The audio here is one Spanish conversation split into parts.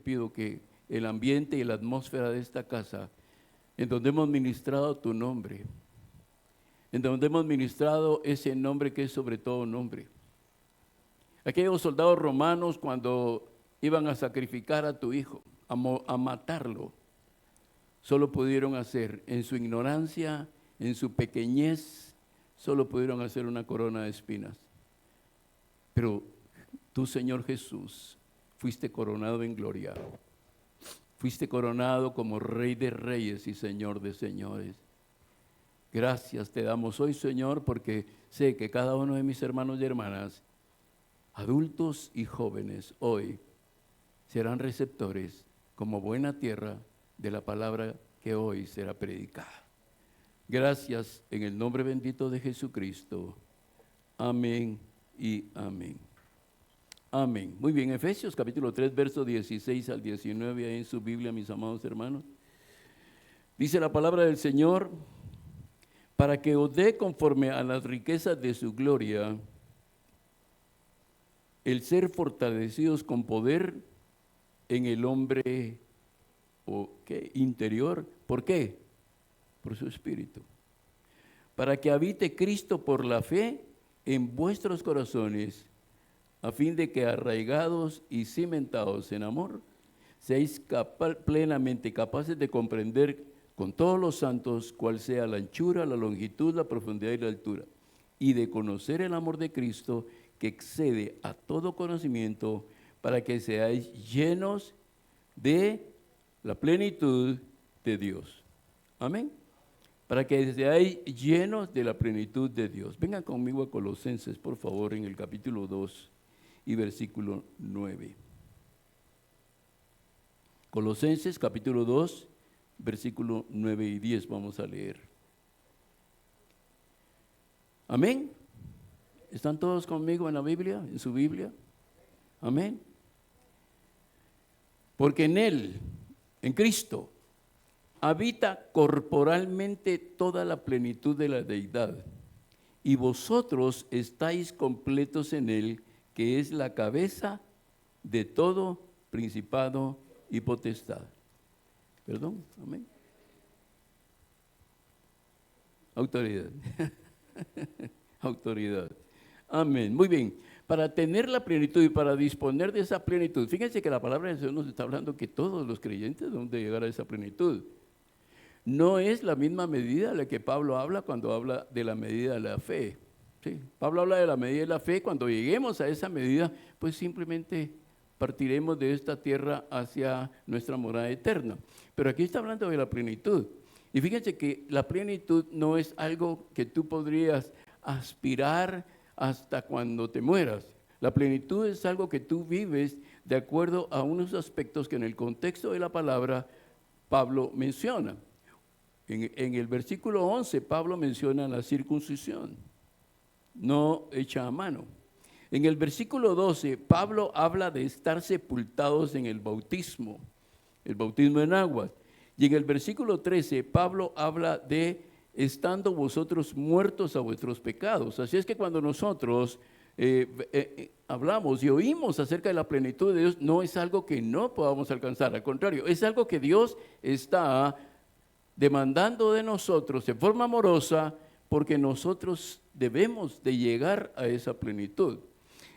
pido que el ambiente y la atmósfera de esta casa, en donde hemos ministrado tu nombre, en donde hemos ministrado ese nombre que es sobre todo nombre. Aquellos soldados romanos cuando iban a sacrificar a tu hijo, a matarlo, solo pudieron hacer, en su ignorancia, en su pequeñez, solo pudieron hacer una corona de espinas. Pero tú, Señor Jesús, fuiste coronado en gloria. Fuiste coronado como Rey de Reyes y Señor de Señores. Gracias te damos hoy, Señor, porque sé que cada uno de mis hermanos y hermanas, adultos y jóvenes, hoy serán receptores como buena tierra de la palabra que hoy será predicada. Gracias en el nombre bendito de Jesucristo. Amén y amén. Amén. Muy bien, Efesios capítulo 3, versos 16 al 19, ahí en su Biblia, mis amados hermanos. Dice la palabra del Señor, para que os dé conforme a las riquezas de su gloria, el ser fortalecidos con poder en el hombre interior. ¿Por qué? Por su espíritu. Para que habite Cristo por la fe en vuestros corazones, a fin de que arraigados y cimentados en amor, seáis plenamente capaces de comprender con todos los santos cuál sea la anchura, la longitud, la profundidad y la altura, y de conocer el amor de Cristo que excede a todo conocimiento, para que seáis llenos de la plenitud de Dios. Amén. Para que seáis llenos de la plenitud de Dios. Vengan conmigo a Colosenses, por favor, en el capítulo 2 y versículo 9. Colosenses, capítulo 2, versículo 9 y 10, vamos a leer. Amén. ¿Están todos conmigo en la Biblia, en su Biblia? Amén. Porque en Él, en Cristo, habita corporalmente toda la plenitud de la deidad, y vosotros estáis completos en Él, que es la cabeza de todo principado y potestad. ¿Perdón? Amén. Autoridad. Autoridad. Amén. Muy bien. Para tener la plenitud y para disponer de esa plenitud, fíjense que la palabra del Señor nos está hablando que todos los creyentes deben de llegar a esa plenitud. No es la misma medida a la que Pablo habla cuando habla de la medida de la fe. ¿Sí? Pablo habla de la medida de la fe. Cuando lleguemos a esa medida, pues simplemente partiremos de esta tierra hacia nuestra morada eterna. Pero aquí está hablando de la plenitud. Y fíjense que la plenitud no es algo que tú podrías aspirar hasta cuando te mueras. La plenitud es algo que tú vives de acuerdo a unos aspectos que en el contexto de la palabra Pablo menciona. En el versículo 11 Pablo menciona la circuncisión, no hecha a mano. En el versículo 12 Pablo habla de estar sepultados en el bautismo en aguas. Y en el versículo 13 Pablo habla de estando vosotros muertos a vuestros pecados. Así es que cuando nosotros hablamos y oímos acerca de la plenitud de Dios, no es algo que no podamos alcanzar, al contrario, es algo que Dios está demandando de nosotros en forma amorosa, porque nosotros debemos de llegar a esa plenitud.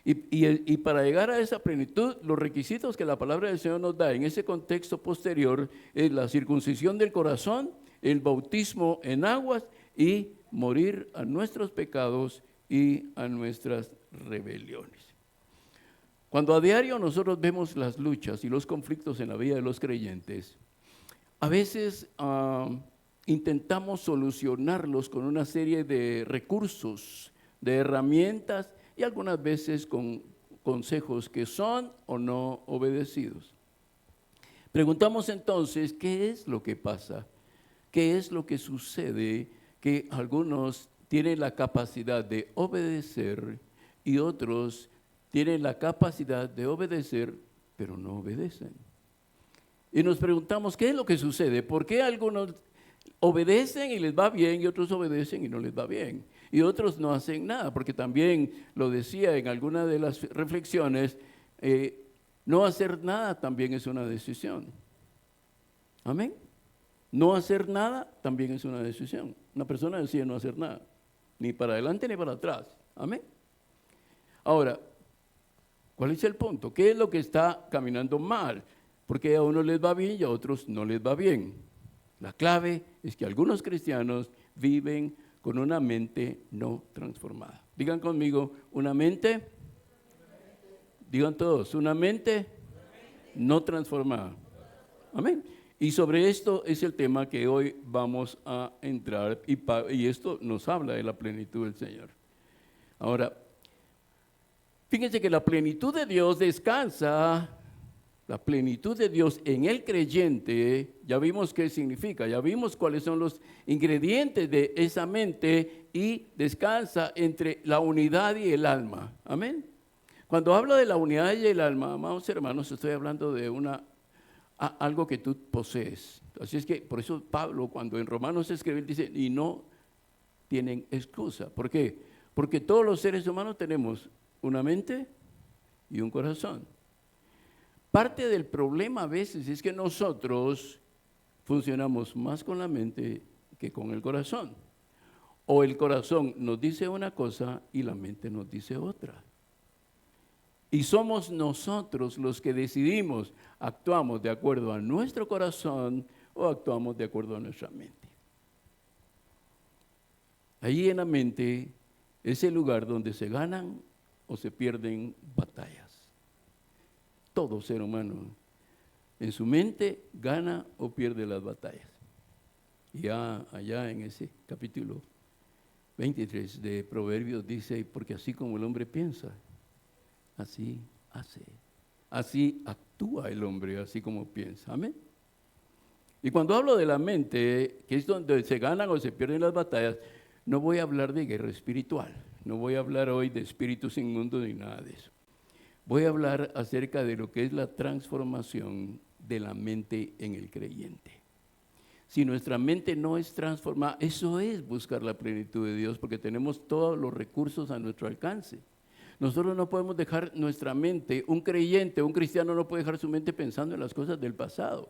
Y para llegar a esa plenitud, los requisitos que la palabra del Señor nos da en ese contexto posterior es la circuncisión del corazón, el bautismo en aguas y morir a nuestros pecados y a nuestras rebeliones. Cuando a diario nosotros vemos las luchas y los conflictos en la vida de los creyentes, a veces intentamos solucionarlos con una serie de recursos, de herramientas y algunas veces con consejos que son o no obedecidos. Preguntamos entonces, ¿qué es lo que pasa? ¿Qué es lo que sucede? Que algunos tienen la capacidad de obedecer y otros tienen la capacidad de obedecer, pero no obedecen. Y nos preguntamos, ¿qué es lo que sucede? ¿Por qué algunos obedecen y les va bien y otros obedecen y no les va bien? Y otros no hacen nada, porque también lo decía en alguna de las reflexiones, No hacer nada también es una decisión. Amén. No hacer nada también es una decisión. Una persona decide no hacer nada, ni para adelante ni para atrás. Amén. Ahora, ¿cuál es el punto? ¿Qué es lo que está caminando mal? Porque a unos les va bien y a otros no les va bien. La clave es que algunos cristianos viven con una mente no transformada. Digan conmigo, una mente, digan todos, una mente no transformada. Amén. Y sobre esto es el tema que hoy vamos a entrar y esto nos habla de la plenitud del Señor. Ahora, fíjense que la plenitud de Dios descansa, la plenitud de Dios en el creyente, ya vimos qué significa, ya vimos cuáles son los ingredientes de esa mente y descansa entre la unidad y el alma. Amén. Cuando hablo de la unidad y el alma, amados hermanos, estoy hablando de algo que tú posees. Así es que por eso Pablo cuando en Romanos escribe, dice, y no tienen excusa. ¿Por qué? Porque todos los seres humanos tenemos una mente y un corazón. Parte del problema a veces es que nosotros funcionamos más con la mente que con el corazón. O el corazón nos dice una cosa y la mente nos dice otra. Y somos nosotros los que decidimos, actuamos de acuerdo a nuestro corazón o actuamos de acuerdo a nuestra mente. Ahí en la mente es el lugar donde se ganan o se pierden batallas. Todo ser humano en su mente gana o pierde las batallas. Ya allá en ese capítulo 23 de Proverbios dice, porque así como el hombre piensa, así hace. Así actúa el hombre, así como piensa. Amén. Y cuando hablo de la mente, que es donde se ganan o se pierden las batallas, no voy a hablar de guerra espiritual. No voy a hablar hoy de espíritus inmundos ni nada de eso. Voy a hablar acerca de lo que es la transformación de la mente en el creyente. Si nuestra mente no es transformada, eso es buscar la plenitud de Dios, porque tenemos todos los recursos a nuestro alcance. Nosotros no podemos dejar nuestra mente, un creyente, un cristiano no puede dejar su mente pensando en las cosas del pasado.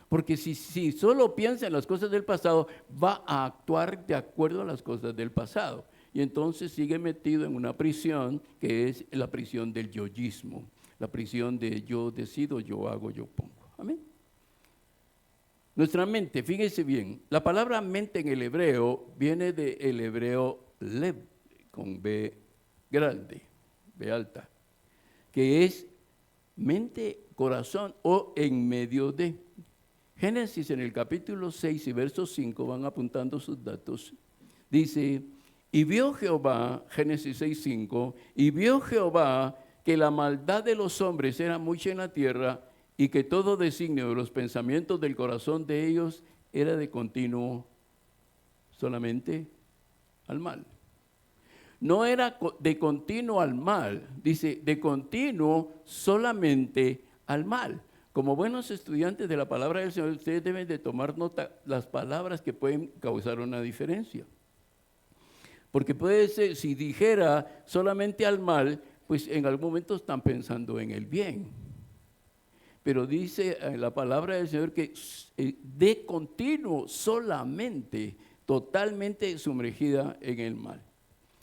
Porque si solo piensa en las cosas del pasado, va a actuar de acuerdo a las cosas del pasado. Y entonces sigue metido en una prisión que es la prisión del yoísmo, la prisión de yo decido, yo hago, yo pongo. Amén. Nuestra mente, fíjense bien, la palabra mente en el hebreo viene del hebreo lev, con B grande, B alta, que es mente, corazón o en medio de. Génesis en el capítulo 6 y verso 5 van apuntando sus datos. Dice, y vio Jehová, Génesis 6:5, y vio Jehová que la maldad de los hombres era mucha en la tierra y que todo designio de los pensamientos del corazón de ellos era de continuo solamente al mal. No era de continuo al mal, dice de continuo solamente al mal. Como buenos estudiantes de la palabra del Señor, ustedes deben de tomar nota las palabras que pueden causar una diferencia. Porque puede ser, si dijera solamente al mal, pues en algún momento están pensando en el bien. Pero dice la palabra del Señor que de continuo solamente, totalmente sumergida en el mal.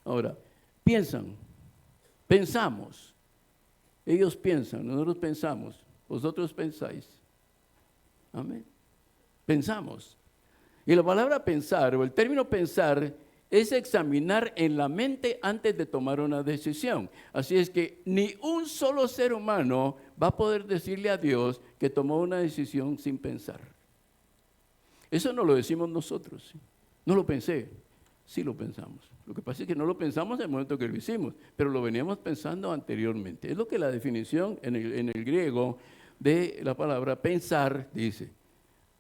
Ahora, pensamos, ellos piensan, nosotros pensamos, vosotros pensáis. Amén. Pensamos. Y la palabra pensar, o el término pensar, es examinar en la mente antes de tomar una decisión. Así es que ni un solo ser humano va a poder decirle a Dios que tomó una decisión sin pensar. Eso no lo decimos nosotros. No lo pensé. Sí lo pensamos. Lo que pasa es que no lo pensamos en el momento que lo hicimos, pero lo veníamos pensando anteriormente. Es lo que la definición en el griego de la palabra pensar dice.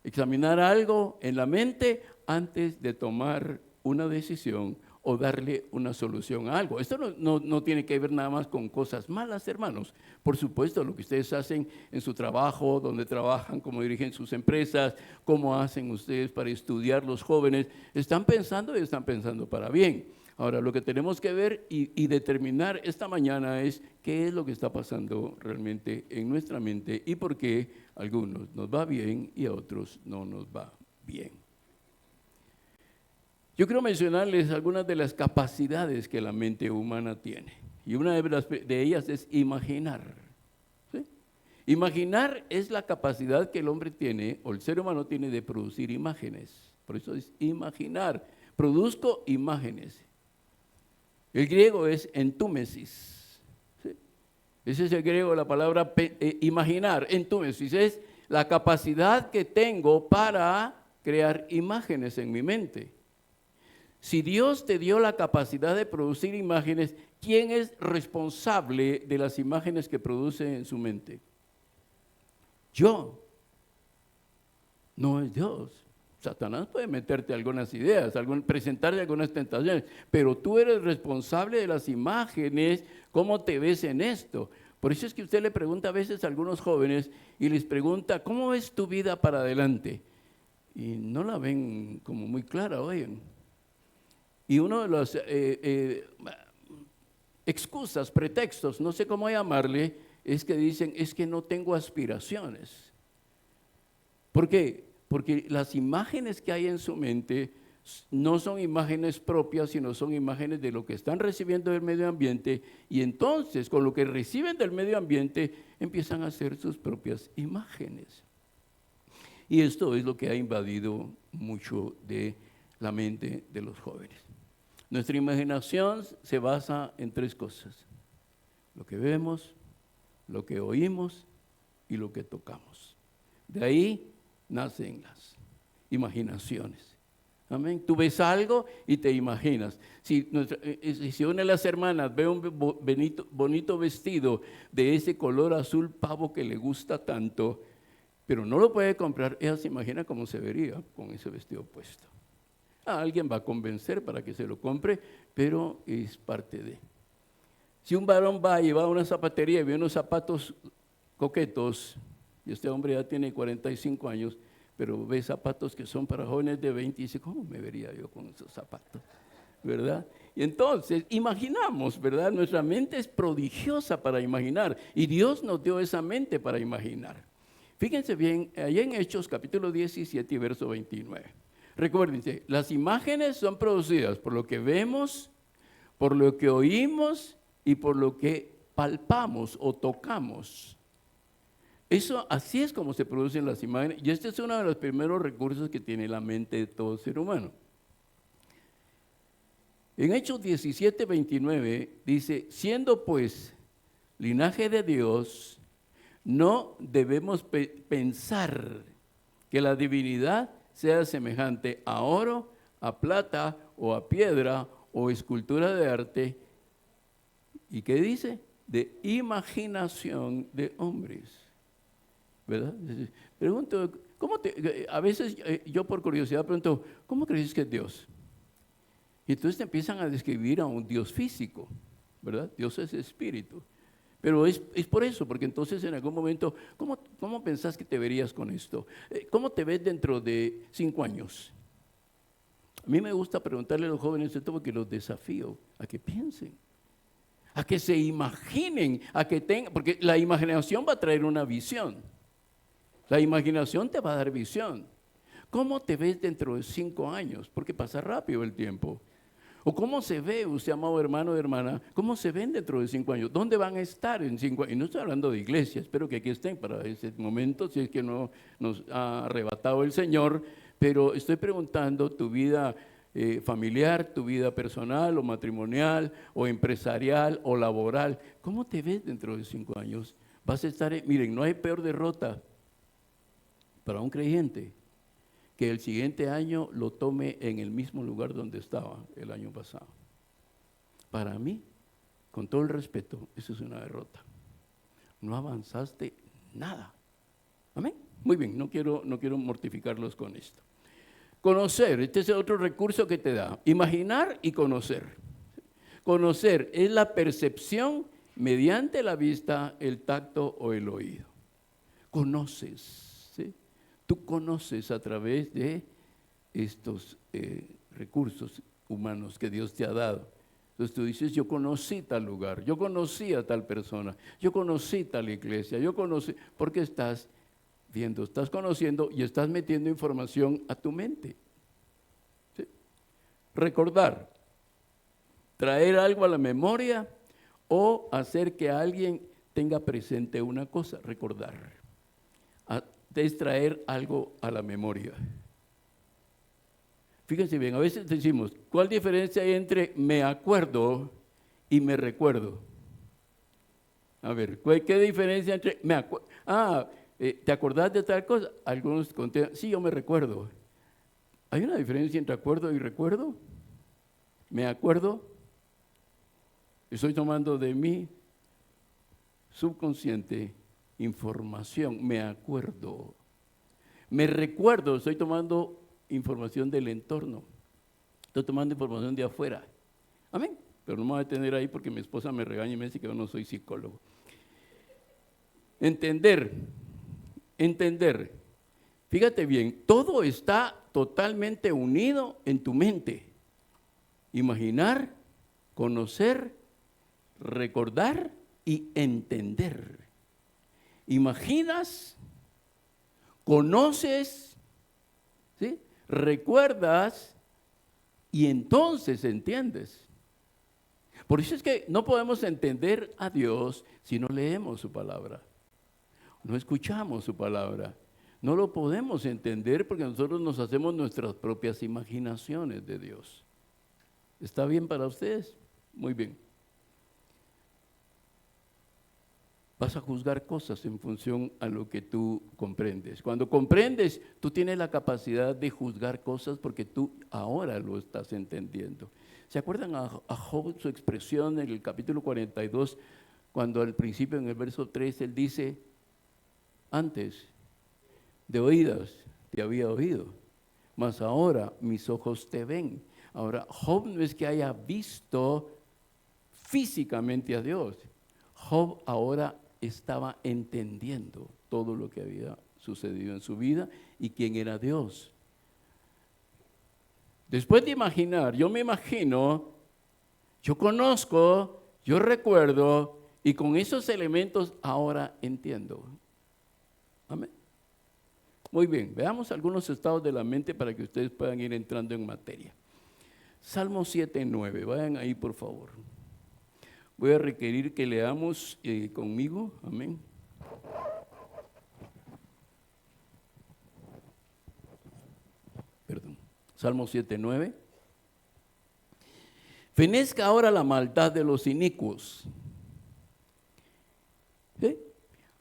Examinar algo en la mente antes de tomar una decisión o darle una solución a algo. Esto no tiene que ver nada más con cosas malas, hermanos. Por supuesto, lo que ustedes hacen en su trabajo, donde trabajan, cómo dirigen sus empresas, cómo hacen ustedes para estudiar los jóvenes, están pensando y están pensando para bien. Ahora, lo que tenemos que ver y determinar esta mañana es qué es lo que está pasando realmente en nuestra mente y por qué a algunos nos va bien y a otros no nos va bien. Yo quiero mencionarles algunas de las capacidades que la mente humana tiene. Y una de ellas es imaginar. ¿Sí? Imaginar es la capacidad que el hombre tiene, o el ser humano tiene, de producir imágenes. Por eso es imaginar. Produzco imágenes. El griego es entúmesis. ¿Sí? Ese es el griego de la palabra imaginar. Entúmesis es la capacidad que tengo para crear imágenes en mi mente. Si Dios te dio la capacidad de producir imágenes, ¿quién es responsable de las imágenes que produce en su mente? Yo. No es Dios. Satanás puede meterte algunas ideas, presentarte algunas tentaciones, pero tú eres responsable de las imágenes, cómo te ves en esto. Por eso es que usted le pregunta a veces a algunos jóvenes y les pregunta, ¿cómo ves tu vida para adelante? Y no la ven como muy clara, oigan. Y uno de las excusas, pretextos, no sé cómo llamarle, es que dicen, es que no tengo aspiraciones. ¿Por qué? Porque las imágenes que hay en su mente no son imágenes propias, sino son imágenes de lo que están recibiendo del medio ambiente, y entonces con lo que reciben del medio ambiente empiezan a hacer sus propias imágenes. Y esto es lo que ha invadido mucho de la mente de los jóvenes. Nuestra imaginación se basa en tres cosas: lo que vemos, lo que oímos y lo que tocamos. De ahí nacen las imaginaciones. Amén. Tú ves algo y te imaginas. Si una de las hermanas ve un bonito vestido de ese color azul pavo que le gusta tanto, pero no lo puede comprar, ella se imagina cómo se vería con ese vestido puesto. Alguien va a convencer para que se lo compre, pero es parte de. Si un varón va y va a una zapatería y ve unos zapatos coquetos, y este hombre ya tiene 45 años, pero ve zapatos que son para jóvenes de 20 y dice, ¿cómo me vería yo con esos zapatos? ¿Verdad? Y entonces imaginamos, ¿verdad? Nuestra mente es prodigiosa para imaginar y Dios nos dio esa mente para imaginar. Fíjense bien, allá en Hechos capítulo 17 y verso 29. Recuérdense, las imágenes son producidas por lo que vemos, por lo que oímos y por lo que palpamos o tocamos. Eso, así es como se producen las imágenes, y este es uno de los primeros recursos que tiene la mente de todo ser humano. En Hechos 17, 29 dice, siendo pues linaje de Dios, no debemos pensar que la divinidad sea semejante a oro, a plata o a piedra o escultura de arte. ¿Y qué dice? De imaginación de hombres. ¿Verdad? Pregunto, a veces yo por curiosidad pregunto, ¿cómo crees que es Dios? Y entonces te empiezan a describir a un Dios físico, ¿verdad? Dios es espíritu. Pero es por eso, porque entonces en algún momento, ¿cómo pensás que te verías con esto? ¿Cómo te ves dentro de 5 años? A mí me gusta preguntarle a los jóvenes esto porque los desafío a que piensen, a que se imaginen, a que tengan, porque la imaginación va a traer una visión. La imaginación te va a dar visión. ¿Cómo te ves dentro de 5 años? Porque pasa rápido el tiempo. ¿O cómo se ve usted, amado hermano o hermana? ¿Cómo se ven dentro de 5 años? ¿Dónde van a estar en 5 años? Y no estoy hablando de iglesia, espero que aquí estén para ese momento, si es que no nos ha arrebatado el Señor, pero estoy preguntando tu vida familiar, tu vida personal o matrimonial o empresarial o laboral. ¿Cómo te ves dentro de 5 años? Vas a estar, miren, no hay peor derrota para un creyente que el siguiente año lo tome en el mismo lugar donde estaba el año pasado. Para mí, con todo el respeto, eso es una derrota. No avanzaste nada. ¿Amén? Muy bien, no quiero mortificarlos con esto. Conocer, este es otro recurso que te da. Imaginar y conocer. Conocer es la percepción mediante la vista, el tacto o el oído. Conoces. Tú conoces a través de estos recursos. humanos que Dios te ha dado. Entonces tú dices, yo conocí tal lugar, yo conocí a tal persona, yo conocí tal iglesia, yo conocí, porque estás viendo, estás conociendo y estás metiendo información a tu mente. ¿Sí? Recordar, traer algo a la memoria o hacer que alguien tenga presente una cosa, recordar, es traer algo a la memoria. Fíjense bien, a veces decimos, ¿cuál diferencia hay entre me acuerdo y me recuerdo? A ver, ¿qué diferencia entre me acuerdo? ¿Te acordás de tal cosa? Algunos contestan, sí, yo me recuerdo. ¿Hay una diferencia entre acuerdo y recuerdo? ¿Me acuerdo? Estoy tomando de mi subconsciente información, me acuerdo. Me recuerdo, estoy tomando información del entorno. Estoy tomando información de afuera. Amén. Pero no me voy a detener ahí porque mi esposa me regaña y me dice que yo no soy psicólogo. Entender. Fíjate bien, todo está totalmente unido en tu mente. Imaginar, conocer, recordar y entender. Imaginas, conoces, ¿sí? Recuerdas y entonces entiendes. Por eso es que no podemos entender a Dios si no leemos su palabra, no escuchamos su palabra. No lo podemos entender porque nosotros nos hacemos nuestras propias imaginaciones de Dios. ¿Está bien para ustedes? Muy bien. Vas a juzgar cosas en función a lo que tú comprendes. Cuando comprendes, tú tienes la capacidad de juzgar cosas porque tú ahora lo estás entendiendo. ¿Se acuerdan a Job, su expresión en el capítulo 42, cuando al principio en el verso 3 él dice, antes de oídas te había oído, mas ahora mis ojos te ven? Ahora, Job no es que haya visto físicamente a Dios. Job ahora estaba entendiendo todo lo que había sucedido en su vida y quién era Dios. Después de imaginar, yo me imagino, yo conozco, yo recuerdo y con esos elementos ahora entiendo. Amén. Muy bien, veamos algunos estados de la mente para que ustedes puedan ir entrando en materia. Salmo 7:9, vayan ahí por favor. Voy a requerir que leamos conmigo, amén. Perdón, Salmo 7:9. Fenezca ahora la maldad de los inicuos,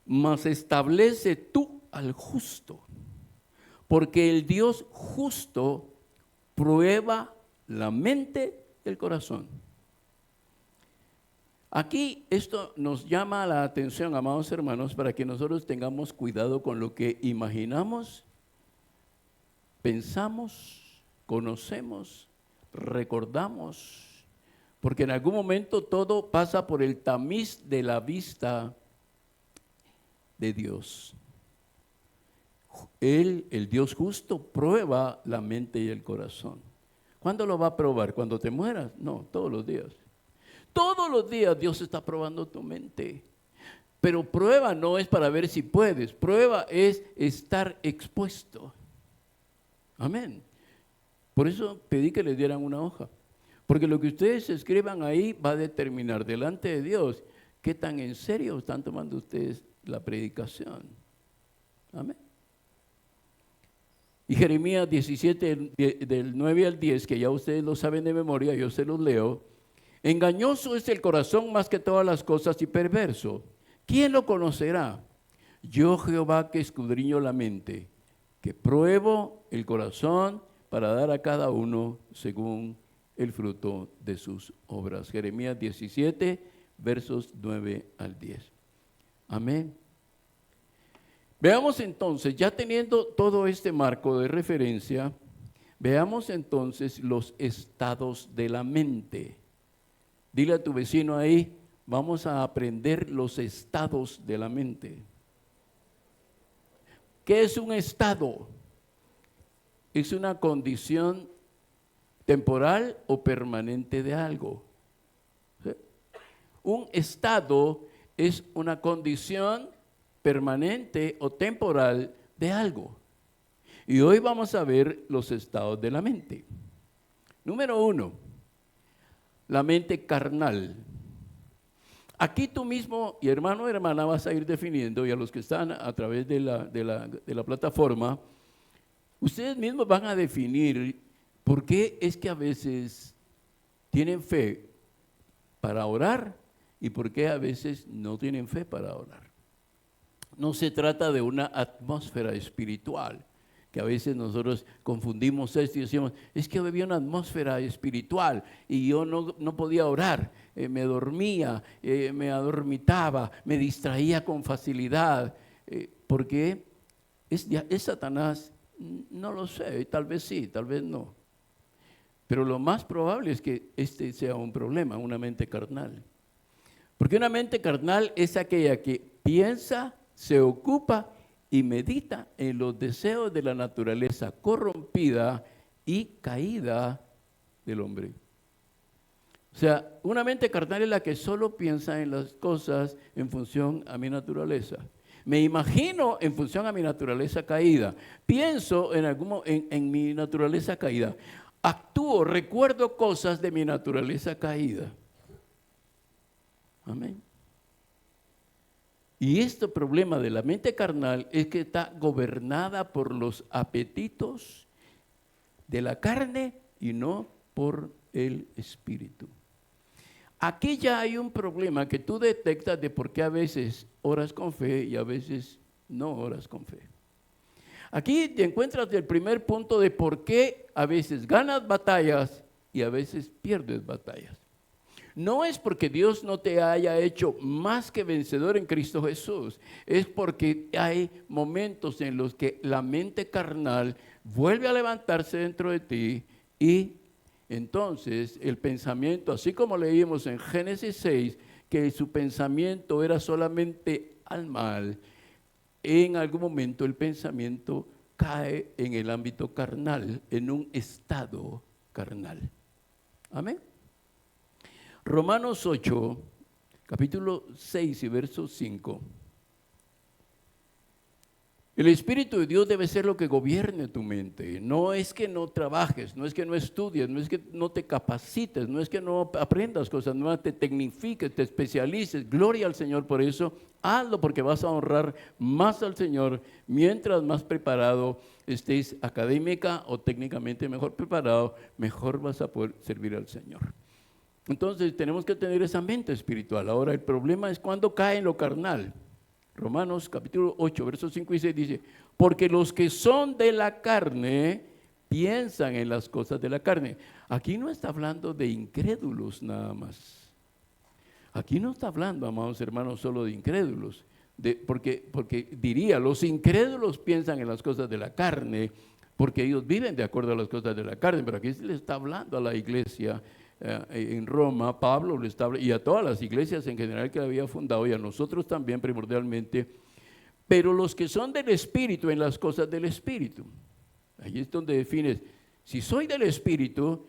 mas establece tú al justo, porque el Dios justo prueba la mente y el corazón. Aquí esto nos llama la atención, amados hermanos, para que nosotros tengamos cuidado con lo que imaginamos, pensamos, conocemos, recordamos, porque en algún momento todo pasa por el tamiz de la vista de Dios. Él, el Dios justo, prueba la mente y el corazón. ¿Cuándo lo va a probar? ¿Cuando te mueras? No, todos los días. Todos los días Dios está probando tu mente. Pero prueba no es para ver si puedes, prueba es estar expuesto. Amén. Por eso pedí que les dieran una hoja. Porque lo que ustedes escriban ahí va a determinar delante de Dios qué tan en serio están tomando ustedes la predicación. Amén. Y Jeremías 17, del 9 al 10, que ya ustedes lo saben de memoria, yo se los leo. Engañoso es el corazón más que todas las cosas y perverso. ¿Quién lo conocerá? Yo, Jehová, que escudriño la mente, que pruebo el corazón para dar a cada uno según el fruto de sus obras. Jeremías 17, versos 9 al 10. Amén. Veamos entonces, ya teniendo todo este marco de referencia, veamos entonces los estados de la mente. Dile a tu vecino ahí, vamos a aprender los estados de la mente. ¿Qué es un estado? Es una condición temporal o permanente de algo. ¿Sí? Un estado es una condición permanente o temporal de algo. Y hoy vamos a ver los estados de la mente. Número 1, la mente carnal. Aquí tú mismo, y hermano o hermana, vas a ir definiendo, y a los que están a través de la plataforma, ustedes mismos van a definir por qué es que a veces tienen fe para orar y por qué a veces no tienen fe para orar. No se trata de una atmósfera espiritual, que a veces nosotros confundimos esto y decimos, es que había una atmósfera espiritual y yo no podía orar, me dormía, me adormitaba, me distraía con facilidad. ¿Por qué? ¿Es Satanás? No lo sé, tal vez sí, tal vez no. Pero lo más probable es que este sea un problema, una mente carnal. Porque una mente carnal es aquella que piensa, se ocupa y medita en los deseos de la naturaleza corrompida y caída del hombre. O sea, una mente carnal es la que solo piensa en las cosas en función a mi naturaleza. Me imagino en función a mi naturaleza caída. Pienso en mi naturaleza caída. Actúo, recuerdo cosas de mi naturaleza caída. Amén. Y este problema de la mente carnal es que está gobernada por los apetitos de la carne y no por el espíritu. Aquí ya hay un problema que tú detectas de por qué a veces oras con fe y a veces no oras con fe. Aquí te encuentras el primer punto de por qué a veces ganas batallas y a veces pierdes batallas. No es porque Dios no te haya hecho más que vencedor en Cristo Jesús, es porque hay momentos en los que la mente carnal vuelve a levantarse dentro de ti y entonces el pensamiento, así como leímos en Génesis 6, que su pensamiento era solamente al mal, en algún momento el pensamiento cae en el ámbito carnal, en un estado carnal. Amén. Romanos 8, capítulo 6 y verso 5. El Espíritu de Dios debe ser lo que gobierne tu mente. No es que no trabajes, no es que no estudies, no es que no te capacites, no es que no aprendas cosas nuevas, te tecnifiques, te especialices. Gloria al Señor por eso. Hazlo porque vas a honrar más al Señor mientras más preparado estés académica o técnicamente mejor preparado, mejor vas a poder servir al Señor. Entonces tenemos que tener esa mente espiritual. Ahora el problema es cuando cae en lo carnal. Romanos capítulo 8, versos 5 y 6 dice, porque los que son de la carne piensan en las cosas de la carne. Aquí no está hablando de incrédulos nada más. Aquí no está hablando, amados hermanos, solo de incrédulos. Porque diría, los incrédulos piensan en las cosas de la carne, porque ellos viven de acuerdo a las cosas de la carne. Pero aquí se le está hablando a la iglesia en Roma, Pablo le está, y a todas las iglesias en general que había fundado, y a nosotros también primordialmente, pero los que son del Espíritu en las cosas del Espíritu. Ahí es donde defines, si soy del Espíritu,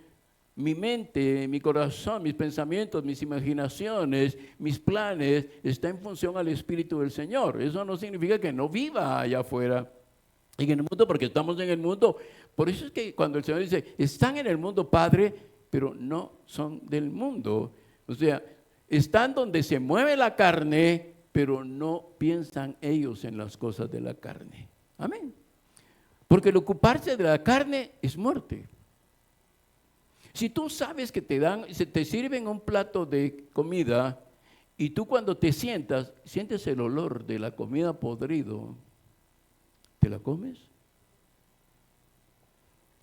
mi mente, mi corazón, mis pensamientos, mis imaginaciones, mis planes, está en función al Espíritu del Señor. Eso no significa que no viva allá afuera, en el mundo, porque estamos en el mundo. Por eso es que cuando el Señor dice, están en el mundo, Padre, pero no son del mundo. O sea, están donde se mueve la carne, pero no piensan ellos en las cosas de la carne. Amén. Porque el ocuparse de la carne es muerte. Si tú sabes que te sirven un plato de comida y tú cuando te sientas, sientes el olor de la comida podrido, ¿te la comes?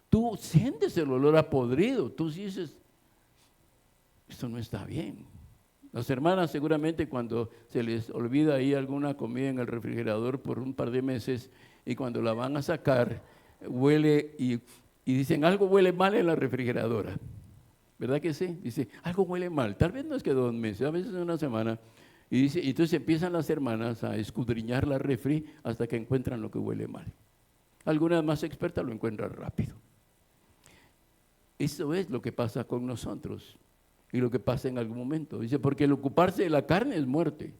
Tú sientes el olor a podrido, tú dices, esto no está bien. Las hermanas seguramente cuando se les olvida ahí alguna comida en el refrigerador por un par de meses y cuando la van a sacar, huele y dicen, algo huele mal en la refrigeradora. ¿Verdad que sí? Dice, algo huele mal. Tal vez no es que 2 meses, a veces una semana. Y entonces empiezan las hermanas a escudriñar la refri hasta que encuentran lo que huele mal. Algunas más expertas lo encuentran rápido. Eso es lo que pasa con nosotros y lo que pasa en algún momento. Dice, porque el ocuparse de la carne es muerte.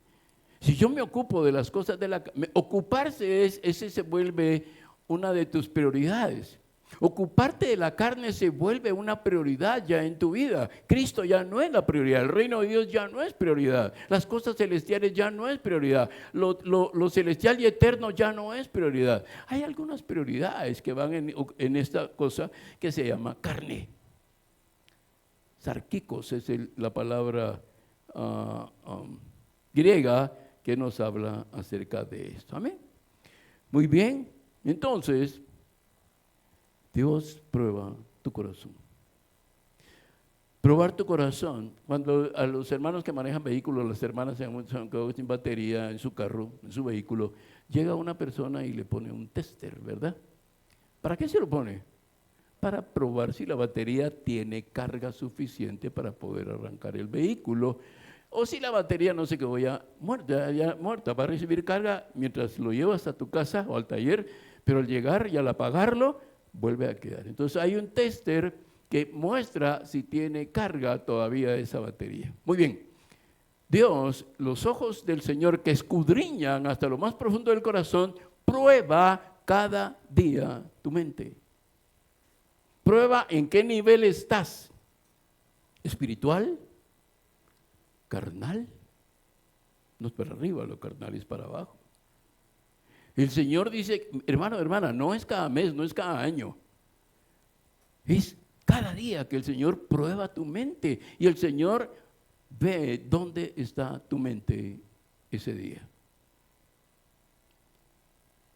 Si yo me ocupo de las cosas de la carne, ocuparse ese se vuelve una de tus prioridades. Ocuparte de la carne se vuelve una prioridad ya en tu vida. Cristo ya no es la prioridad, el reino de Dios ya no es prioridad, las cosas celestiales ya no es prioridad, lo celestial y eterno ya no es prioridad. Hay algunas prioridades que van en esta cosa que se llama carne. Sarkikos es la palabra griega que nos habla acerca de esto. Amén. Muy bien, entonces Dios prueba tu corazón. Probar tu corazón. Cuando a los hermanos que manejan vehículos, las hermanas se han quedado sin batería en su carro, en su vehículo, llega una persona y le pone un tester, ¿verdad? ¿Para qué se lo pone? Para probar si la batería tiene carga suficiente para poder arrancar el vehículo, o si la batería no se quedó ya muerta, va a recibir carga mientras lo llevas a tu casa o al taller, pero al llegar y al apagarlo, vuelve a quedar. Entonces hay un tester que muestra si tiene carga todavía esa batería. Muy bien, Dios, los ojos del Señor que escudriñan hasta lo más profundo del corazón, prueba cada día tu mente. Prueba en qué nivel estás, espiritual, carnal, no es para arriba, lo carnal es para abajo. El Señor dice, hermano, hermana, no es cada mes, no es cada año, es cada día que el Señor prueba tu mente y el Señor ve dónde está tu mente ese día.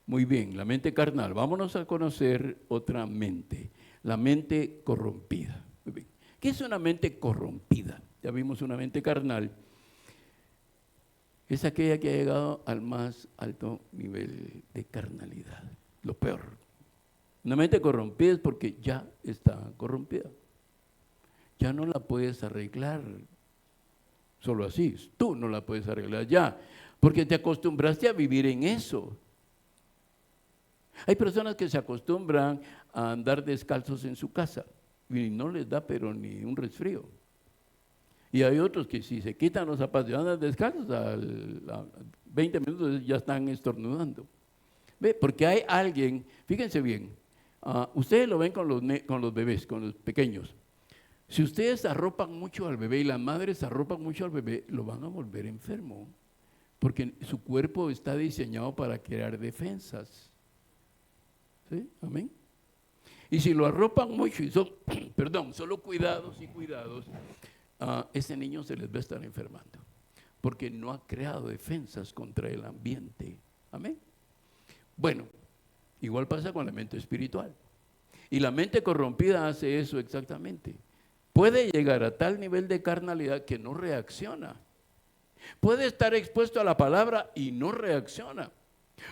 Muy bien, la mente carnal. Vámonos a conocer otra mente, la mente corrompida. Muy bien. ¿Qué es una mente corrompida? Ya vimos una mente carnal. Es aquella que ha llegado al más alto nivel de carnalidad, lo peor. Una mente corrompida es porque ya está corrompida. Ya no la puedes arreglar solo así. Tú no la puedes arreglar ya, porque te acostumbraste a vivir en eso. Hay personas que se acostumbran a andar descalzos en su casa y no les da pero ni un resfrío. Y hay otros que si se quitan los zapatos y andan descalzos, a 20 minutos ya están estornudando. ¿Ve? Porque hay alguien, fíjense bien, ustedes lo ven con los bebés, con los pequeños. Si ustedes arropan mucho al bebé y las madres arropan mucho al bebé, lo van a volver enfermo, porque su cuerpo está diseñado para crear defensas. ¿Sí? Amén. Y si lo arropan mucho y son, solo cuidados y cuidados, ese niño se les va a estar enfermando, porque no ha creado defensas contra el ambiente. Amén. Bueno, igual pasa con la mente espiritual. Y la mente corrompida hace eso exactamente. Puede llegar a tal nivel de carnalidad que no reacciona. Puede estar expuesto a la palabra y no reacciona.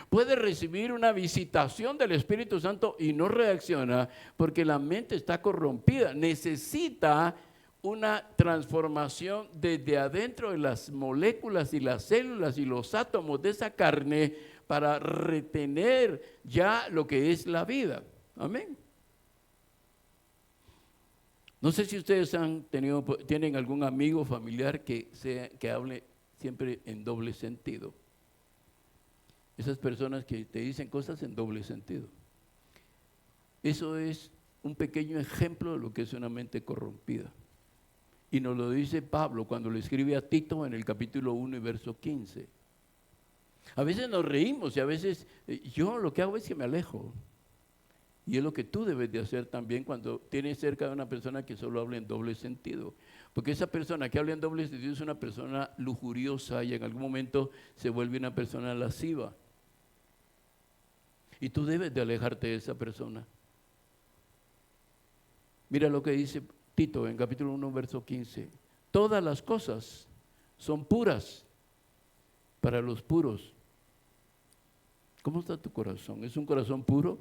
Puede recibir una visitación del Espíritu Santo y no reacciona porque la mente está corrompida. Necesita una transformación desde adentro de las moléculas y las células y los átomos de esa carne para retener ya lo que es la vida. Amén. No sé si ustedes tienen algún amigo familiar que hable siempre en doble sentido. Esas personas que te dicen cosas en doble sentido. Eso es un pequeño ejemplo de lo que es una mente corrompida. Y nos lo dice Pablo cuando le escribe a Tito en el capítulo 1 y verso 15. A veces nos reímos y a veces yo lo que hago es que me alejo. Y es lo que tú debes de hacer también cuando tienes cerca de una persona que solo habla en doble sentido. Porque esa persona que habla en doble sentido es una persona lujuriosa y en algún momento se vuelve una persona lasciva. Y tú debes de alejarte de esa persona. Mira lo que dice Tito en capítulo 1, verso 15. Todas las cosas son puras para los puros. ¿Cómo está tu corazón? ¿Es un corazón puro?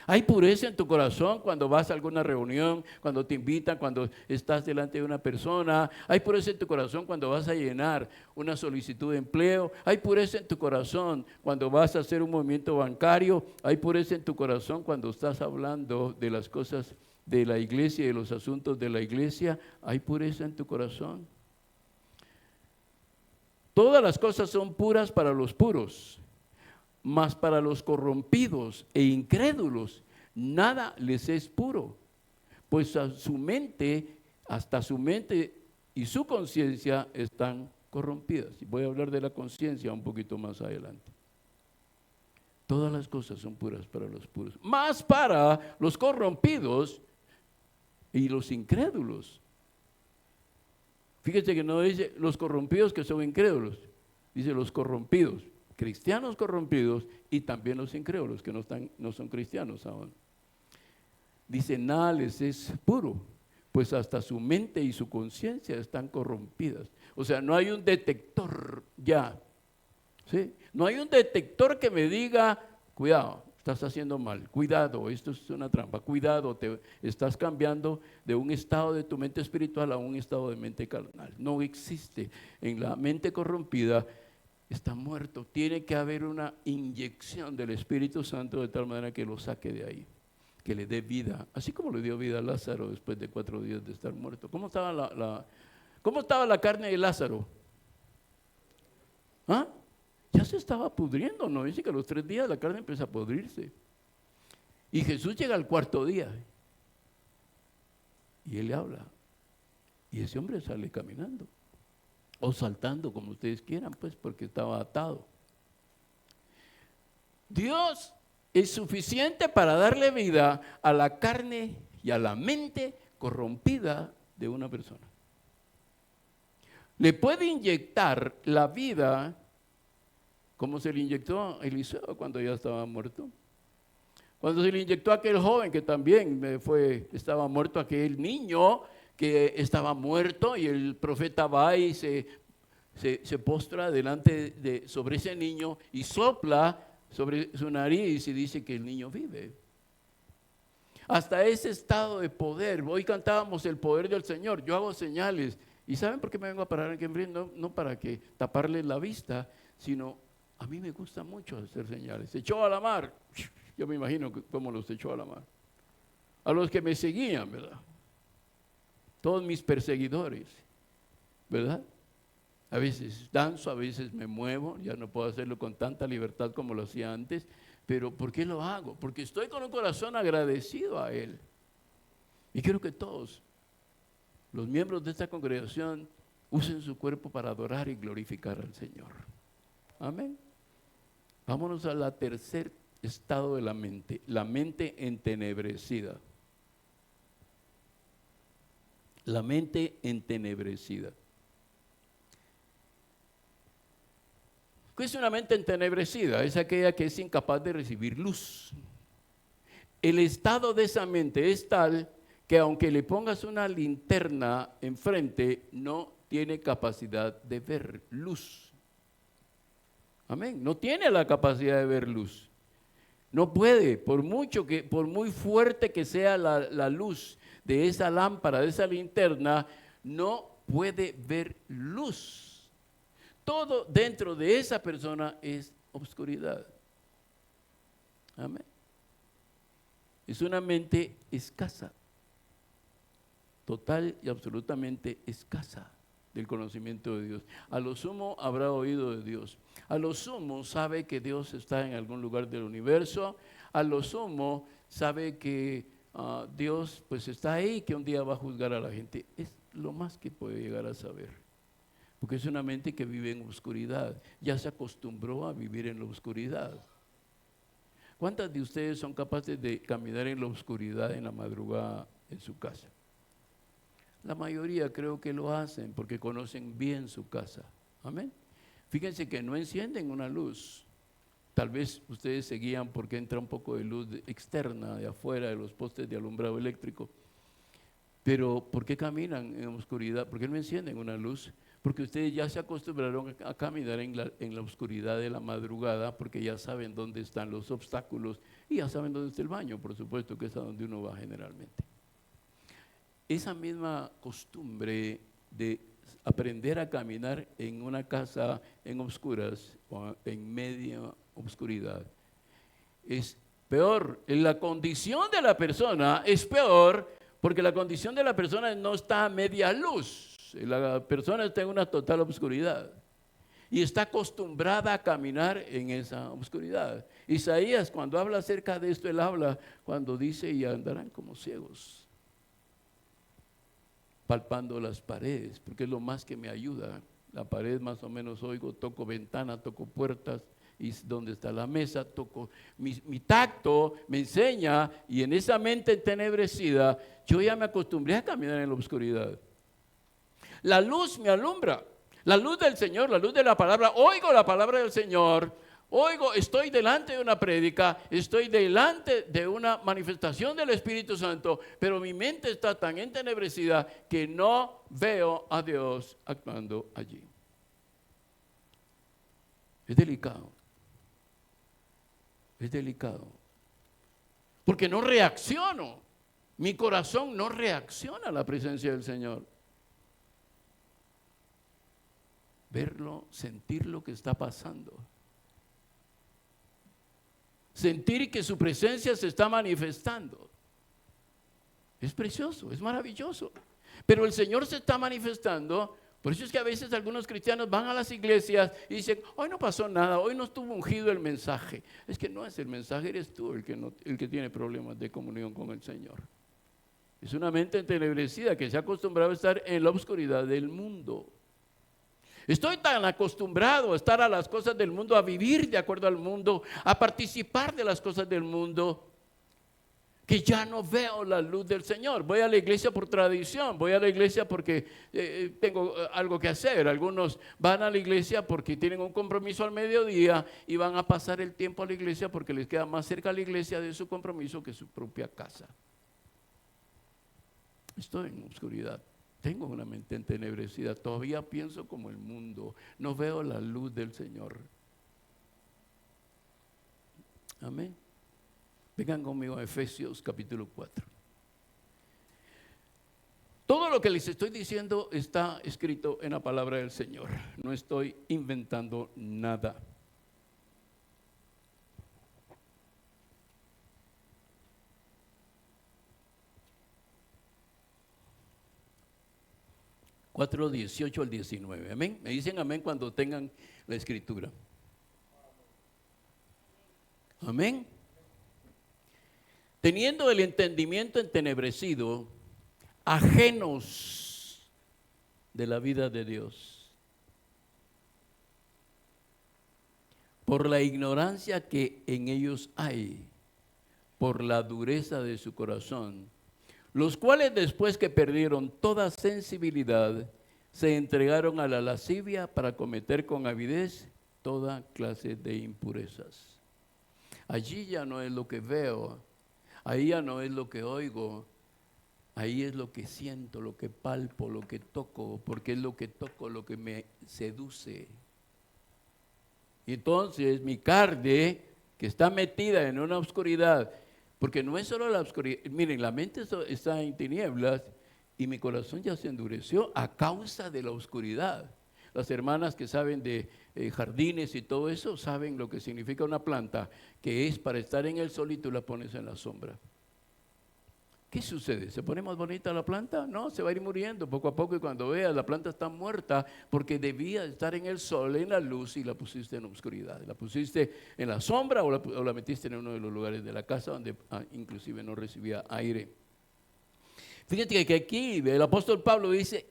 ¿Hay pureza en tu corazón cuando vas a alguna reunión, cuando te invitan, cuando estás delante de una persona? ¿Hay pureza en tu corazón cuando vas a llenar una solicitud de empleo? ¿Hay pureza en tu corazón cuando vas a hacer un movimiento bancario? ¿Hay pureza en tu corazón cuando estás hablando de las cosas de la iglesia y de los asuntos de la iglesia, ¿hay pureza en tu corazón? Todas las cosas son puras para los puros, mas para los corrompidos e incrédulos, nada les es puro, pues a su mente, hasta su mente y su conciencia están corrompidas. Y voy a hablar de la conciencia un poquito más adelante. Todas las cosas son puras para los puros, más para los corrompidos y los incrédulos. Fíjese que no dice los corrompidos que son incrédulos, dice los corrompidos, cristianos corrompidos y también los incrédulos que no son cristianos aún. Dice, nada les es puro, pues hasta su mente y su conciencia están corrompidas. O sea, no hay un detector ya, ¿sí? No hay un detector que me diga, cuidado, estás haciendo mal, cuidado, esto es una trampa, cuidado, te estás cambiando de un estado de tu mente espiritual a un estado de mente carnal. No existe. En la mente corrompida está muerto. Tiene que haber una inyección del Espíritu Santo de tal manera que lo saque de ahí, que le dé vida, así como le dio vida a Lázaro después de 4 días de estar muerto. ¿Cómo estaba la carne de Lázaro? ¿Ah? Ya se estaba pudriendo, ¿no? Dice que a los 3 días la carne empieza a pudrirse. Y Jesús llega al 4.º día y él le habla. Y ese hombre sale caminando o saltando, como ustedes quieran, pues, porque estaba atado. Dios es suficiente para darle vida a la carne y a la mente corrompida de una persona. Le puede inyectar la vida como se le inyectó a Eliseo cuando ya estaba muerto. Cuando se le inyectó a aquel joven que también estaba muerto, aquel niño que estaba muerto, y el profeta va y se postra sobre ese niño y sopla sobre su nariz y dice que el niño vive. Hasta ese estado de poder. Hoy cantábamos el poder del Señor. Yo hago señales. ¿Y saben por qué me vengo a parar aquí enfrente? No para que taparles la vista, sino a mí me gusta mucho hacer señales. Se echó a la mar. Yo me imagino cómo los echó a la mar. A los que me seguían, ¿verdad? Todos mis perseguidores, ¿verdad? A veces danzo, a veces me muevo, ya no puedo hacerlo con tanta libertad como lo hacía antes, pero ¿por qué lo hago? Porque estoy con un corazón agradecido a Él. Y quiero que todos los miembros de esta congregación usen su cuerpo para adorar y glorificar al Señor. Amén. Vámonos a la tercer estado de la mente entenebrecida. La mente entenebrecida. ¿Qué es una mente entenebrecida? Es aquella que es incapaz de recibir luz. El estado de esa mente es tal que aunque le pongas una linterna enfrente, no tiene capacidad de ver luz. Amén. No tiene la capacidad de ver luz. No puede, por muy fuerte que sea la luz de esa lámpara, de esa linterna, no puede ver luz. Todo dentro de esa persona es obscuridad. Amén. Es una mente escasa, total y absolutamente escasa del conocimiento de Dios. A lo sumo habrá oído de Dios. A lo sumo sabe que Dios está en algún lugar del universo. A lo sumo sabe que Dios pues está ahí, que un día va a juzgar a la gente. Es lo más que puede llegar a saber. Porque es una mente que vive en oscuridad. Ya se acostumbró a vivir en la oscuridad. ¿Cuántas de ustedes son capaces de caminar en la oscuridad en la madrugada en su casa? La mayoría creo que lo hacen porque conocen bien su casa. Amén. Fíjense que no encienden una luz. Tal vez ustedes se guían porque entra un poco de luz externa de afuera de los postes de alumbrado eléctrico. Pero ¿por qué caminan en oscuridad? ¿Por qué no encienden una luz? Porque ustedes ya se acostumbraron a caminar en la oscuridad de la madrugada, porque ya saben dónde están los obstáculos y ya saben dónde está el baño, por supuesto, que es a donde uno va generalmente. Esa misma costumbre de aprender a caminar en una casa en oscuras o en media oscuridad es peor. La condición de la persona es peor porque la condición de la persona no está a media luz. La persona está en una total oscuridad y está acostumbrada a caminar en esa oscuridad. Isaías, cuando habla acerca de esto, él habla cuando dice: y andarán como ciegos, palpando las paredes, porque es lo más que me ayuda. La pared más o menos oigo, toco ventana, toco puertas, y donde está la mesa, toco, mi tacto me enseña, y en esa mente entenebrecida, yo ya me acostumbré a caminar en la oscuridad. La luz me alumbra, la luz del Señor, la luz de la palabra, oigo la palabra del Señor, estoy delante de una prédica, estoy delante de una manifestación del Espíritu Santo, pero mi mente está tan entenebrecida que no veo a Dios actuando allí. Es delicado. Es delicado. Porque no reacciono. Mi corazón no reacciona a la presencia del Señor. Verlo, sentir lo que está pasando. Sentir que su presencia se está manifestando. Es precioso, es maravilloso. Pero el Señor se está manifestando. Por eso es que a veces algunos cristianos van a las iglesias y dicen: hoy no pasó nada, hoy no estuvo ungido el mensaje. Es que no es el mensaje, eres tú el que tiene problemas de comunión con el Señor. Es una mente entenebrecida que se ha acostumbrado a estar en la oscuridad del mundo. Estoy tan acostumbrado a estar a las cosas del mundo, a vivir de acuerdo al mundo, a participar de las cosas del mundo, que ya no veo la luz del Señor. Voy a la iglesia por tradición, voy a la iglesia porque tengo algo que hacer. Algunos van a la iglesia porque tienen un compromiso al mediodía y van a pasar el tiempo a la iglesia porque les queda más cerca la iglesia de su compromiso que su propia casa. Estoy en oscuridad, tengo una mente entenebrecida, todavía pienso como el mundo, no veo la luz del Señor. Amén. Vengan conmigo a Efesios capítulo 4. Todo lo que les estoy diciendo está escrito en la palabra del Señor. No estoy inventando nada. Cuatro, 18 al 19. Amén. Me dicen amén cuando tengan la escritura. Amén. Teniendo el entendimiento entenebrecido, ajenos de la vida de Dios, por la ignorancia que en ellos hay, por la dureza de su corazón, los cuales después que perdieron toda sensibilidad, se entregaron a la lascivia para cometer con avidez toda clase de impurezas. Allí ya no es lo que veo, ahí ya no es lo que oigo, ahí es lo que siento, lo que palpo, lo que toco, porque es lo que toco lo que me seduce. Y entonces mi carne, que está metida en una oscuridad, porque no es solo la oscuridad, miren, la mente está en tinieblas y mi corazón ya se endureció a causa de la oscuridad. Las hermanas que saben de jardines y todo eso saben lo que significa una planta, que es para estar en el sol y tú la pones en la sombra. ¿Qué sucede? ¿Se pone más bonita la planta? No, se va a ir muriendo poco a poco y cuando veas la planta está muerta porque debía estar en el sol, en la luz y la pusiste en la oscuridad. La pusiste en la sombra o la metiste en uno de los lugares de la casa donde inclusive no recibía aire. Fíjate que aquí el apóstol Pablo dice,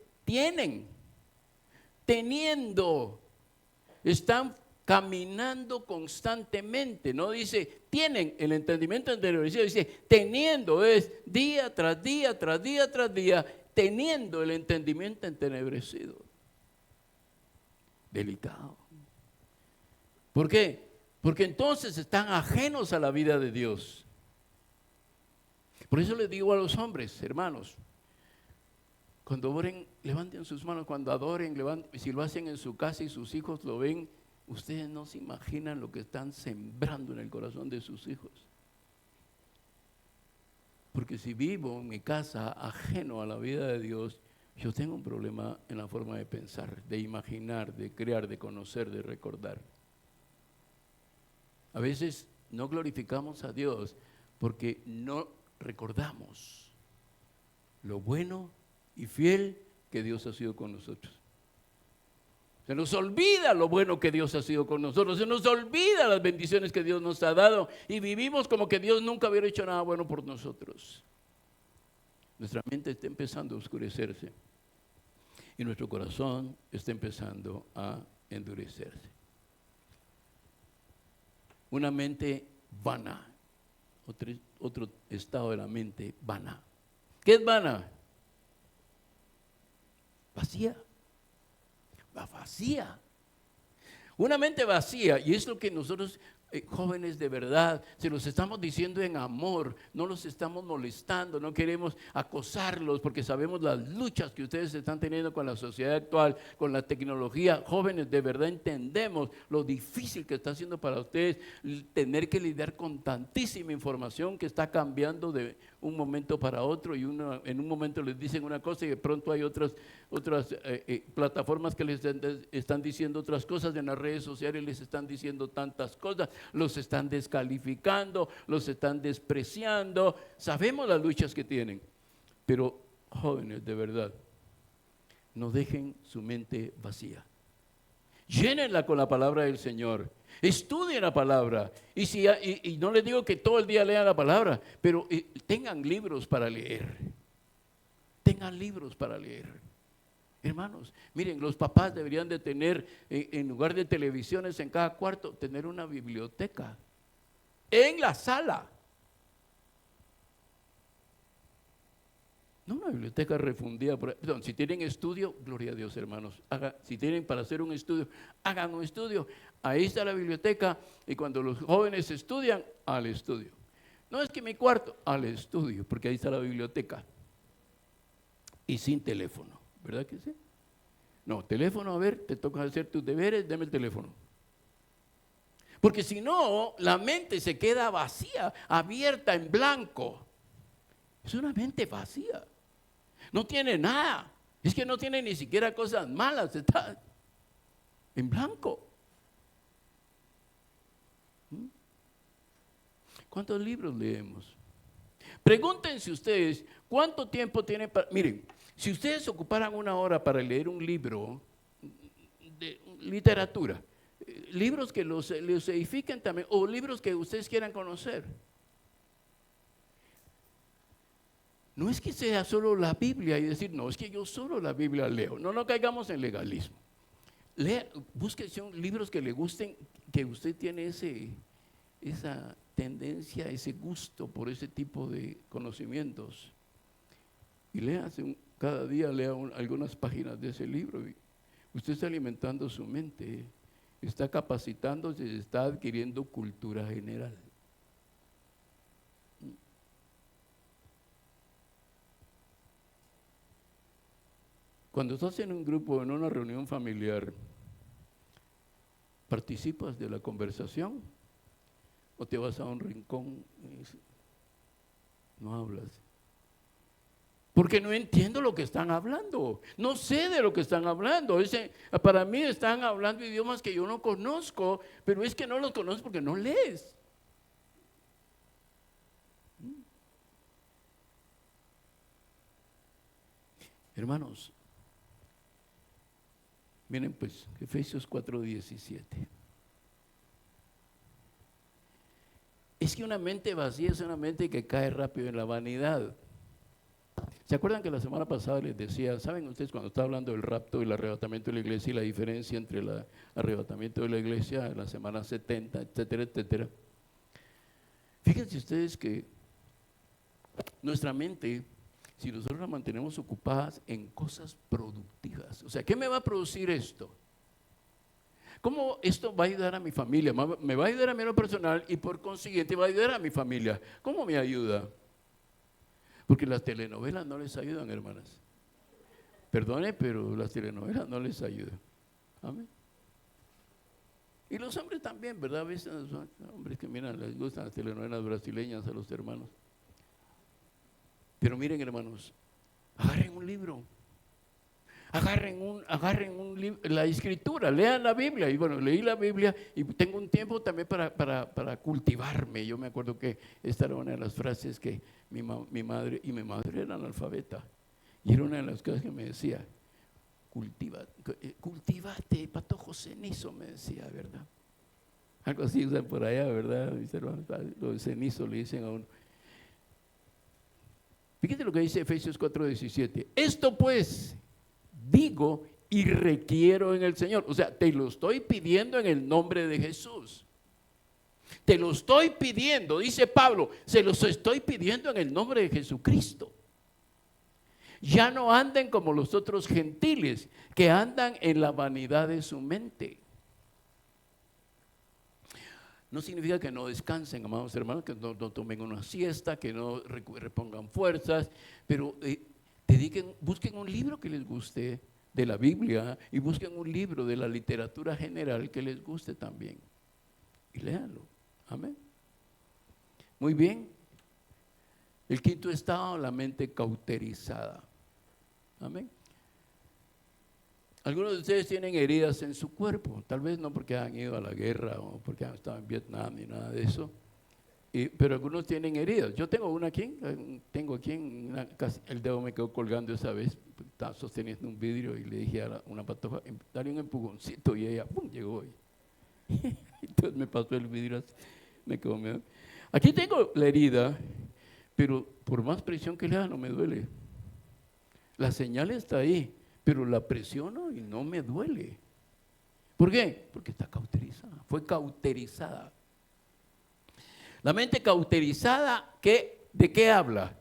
teniendo, están caminando constantemente, no dice tienen el entendimiento entenebrecido, dice teniendo, es día tras día, tras día, tras día, teniendo el entendimiento entenebrecido. Delicado. ¿Por qué? Porque entonces están ajenos a la vida de Dios. Por eso les digo a los hombres, hermanos, cuando oren, levanten sus manos, cuando adoren, si lo hacen en su casa y sus hijos lo ven, ustedes no se imaginan lo que están sembrando en el corazón de sus hijos. Porque si vivo en mi casa ajeno a la vida de Dios, yo tengo un problema en la forma de pensar, de imaginar, de crear, de conocer, de recordar. A veces no glorificamos a Dios porque no recordamos lo bueno y fiel que Dios ha sido con nosotros. Se nos olvida lo bueno que Dios ha sido con nosotros, se nos olvida las bendiciones que Dios nos ha dado y vivimos como que Dios nunca hubiera hecho nada bueno por nosotros. Nuestra mente está empezando a oscurecerse y nuestro corazón está empezando a endurecerse. Una mente vana, otro estado de la mente vana. ¿Qué es vana? Vacía. Vacía. Una mente vacía, y es lo que nosotros jóvenes de verdad se los estamos diciendo en amor, no los estamos molestando, no queremos acosarlos porque sabemos las luchas que ustedes están teniendo con la sociedad actual, con la tecnología. Jóvenes, de verdad entendemos lo difícil que está haciendo para ustedes tener que lidiar con tantísima información que está cambiando de un momento para otro, y en un momento les dicen una cosa y de pronto hay otras plataformas que les están diciendo otras cosas, en las redes sociales les están diciendo tantas cosas, los están descalificando, los están despreciando. Sabemos las luchas que tienen, pero jóvenes, de verdad, no dejen su mente vacía. Llénenla con la palabra del Señor. Estudien la palabra. Y no les digo que todo el día lean la palabra, pero tengan libros para leer. Tengan libros para leer. Hermanos, miren, los papás deberían de tener, en lugar de televisiones en cada cuarto, tener una biblioteca en la sala. No una biblioteca refundida. Perdón, si tienen estudio, gloria a Dios, hermanos. Si tienen para hacer un estudio, hagan un estudio. Ahí está la biblioteca, y cuando los jóvenes estudian, al estudio. No es que mi cuarto, al estudio, porque ahí está la biblioteca. Y sin teléfono, ¿verdad que sí? No, teléfono, a ver, te toca hacer tus deberes, dame el teléfono. Porque si no, la mente se queda vacía, abierta, en blanco. Es una mente vacía. No tiene nada. Es que no tiene ni siquiera cosas malas. Está en blanco. ¿Cuántos libros leemos? Pregúntense ustedes, ¿cuánto tiempo tienen para...? Miren, si ustedes ocuparan una hora para leer un libro de literatura, libros que los edifiquen también, o libros que ustedes quieran conocer, no es que sea solo la Biblia y decir, no, es que yo solo la Biblia leo. No caigamos en legalismo. Búsquese libros que le gusten, que usted tiene esa tendencia, ese gusto por ese tipo de conocimientos. Y cada día lea algunas páginas de ese libro. Y usted está alimentando su mente, está capacitándose, está adquiriendo cultura general. Cuando estás en un grupo, en una reunión familiar, ¿participas de la conversación o te vas a un rincón y no hablas? Porque no entiendo lo que están hablando, no sé de lo que están hablando. Para mí están hablando idiomas que yo no conozco, pero es que no los conozco porque no lees. Hermanos, miren pues, Efesios 4:17. Es que una mente vacía es una mente que cae rápido en la vanidad. ¿Se acuerdan que la semana pasada les decía, saben ustedes cuando estaba hablando del rapto y el arrebatamiento de la iglesia y la diferencia entre el arrebatamiento de la iglesia en la semana 70, etcétera, etcétera? Fíjense ustedes que nuestra mente, si nosotros la mantenemos ocupadas en cosas productivas, o sea, ¿qué me va a producir esto? ¿Cómo esto va a ayudar a mi familia? Me va a ayudar a mí en lo personal y por consiguiente va a ayudar a mi familia. ¿Cómo me ayuda? Porque las telenovelas no les ayudan, hermanas. Perdone, pero las telenovelas no les ayudan. Amén. Y los hombres también, ¿verdad? A veces son hombres que miran, les gustan las telenovelas brasileñas a los hermanos. Pero miren, hermanos, agarren un libro. agarren la escritura, lean la Biblia. Y bueno, leí la Biblia y tengo un tiempo también para cultivarme. Yo me acuerdo que esta era una de las frases que mi madre era analfabeta. Y era una de las cosas que me decía, cultivate, patojo cenizo, me decía, ¿verdad? Algo así usan por allá, ¿verdad? Los cenizos le dicen a uno. Fíjate lo que dice Efesios 4:17. Esto pues digo y requiero en el Señor. O sea, te lo estoy pidiendo en el nombre de Jesús. Te lo estoy pidiendo, dice Pablo, se los estoy pidiendo en el nombre de Jesucristo. Ya no anden como los otros gentiles que andan en la vanidad de su mente. No significa que no descansen, amados hermanos, que no tomen una siesta, que no repongan fuerzas, pero busquen un libro que les guste de la Biblia y busquen un libro de la literatura general que les guste también. Y léanlo. Amén. Muy bien. El quinto estado, la mente cauterizada. Amén. Algunos de ustedes tienen heridas en su cuerpo, tal vez no porque han ido a la guerra o porque han estado en Vietnam ni nada de eso, pero algunos tienen heridas. Yo tengo una aquí, el dedo me quedó colgando esa vez, estaba sosteniendo un vidrio y le dije a una patoja, dale un empujoncito y ella, ¡pum!, llegó. Entonces me pasó el vidrio así, me quedó miedo. Aquí tengo la herida, pero por más presión que le haga no me duele. La señal está ahí, pero la presiono y no me duele. ¿Por qué? Porque está cauterizada, fue cauterizada. La mente cauterizada, ¿de qué habla?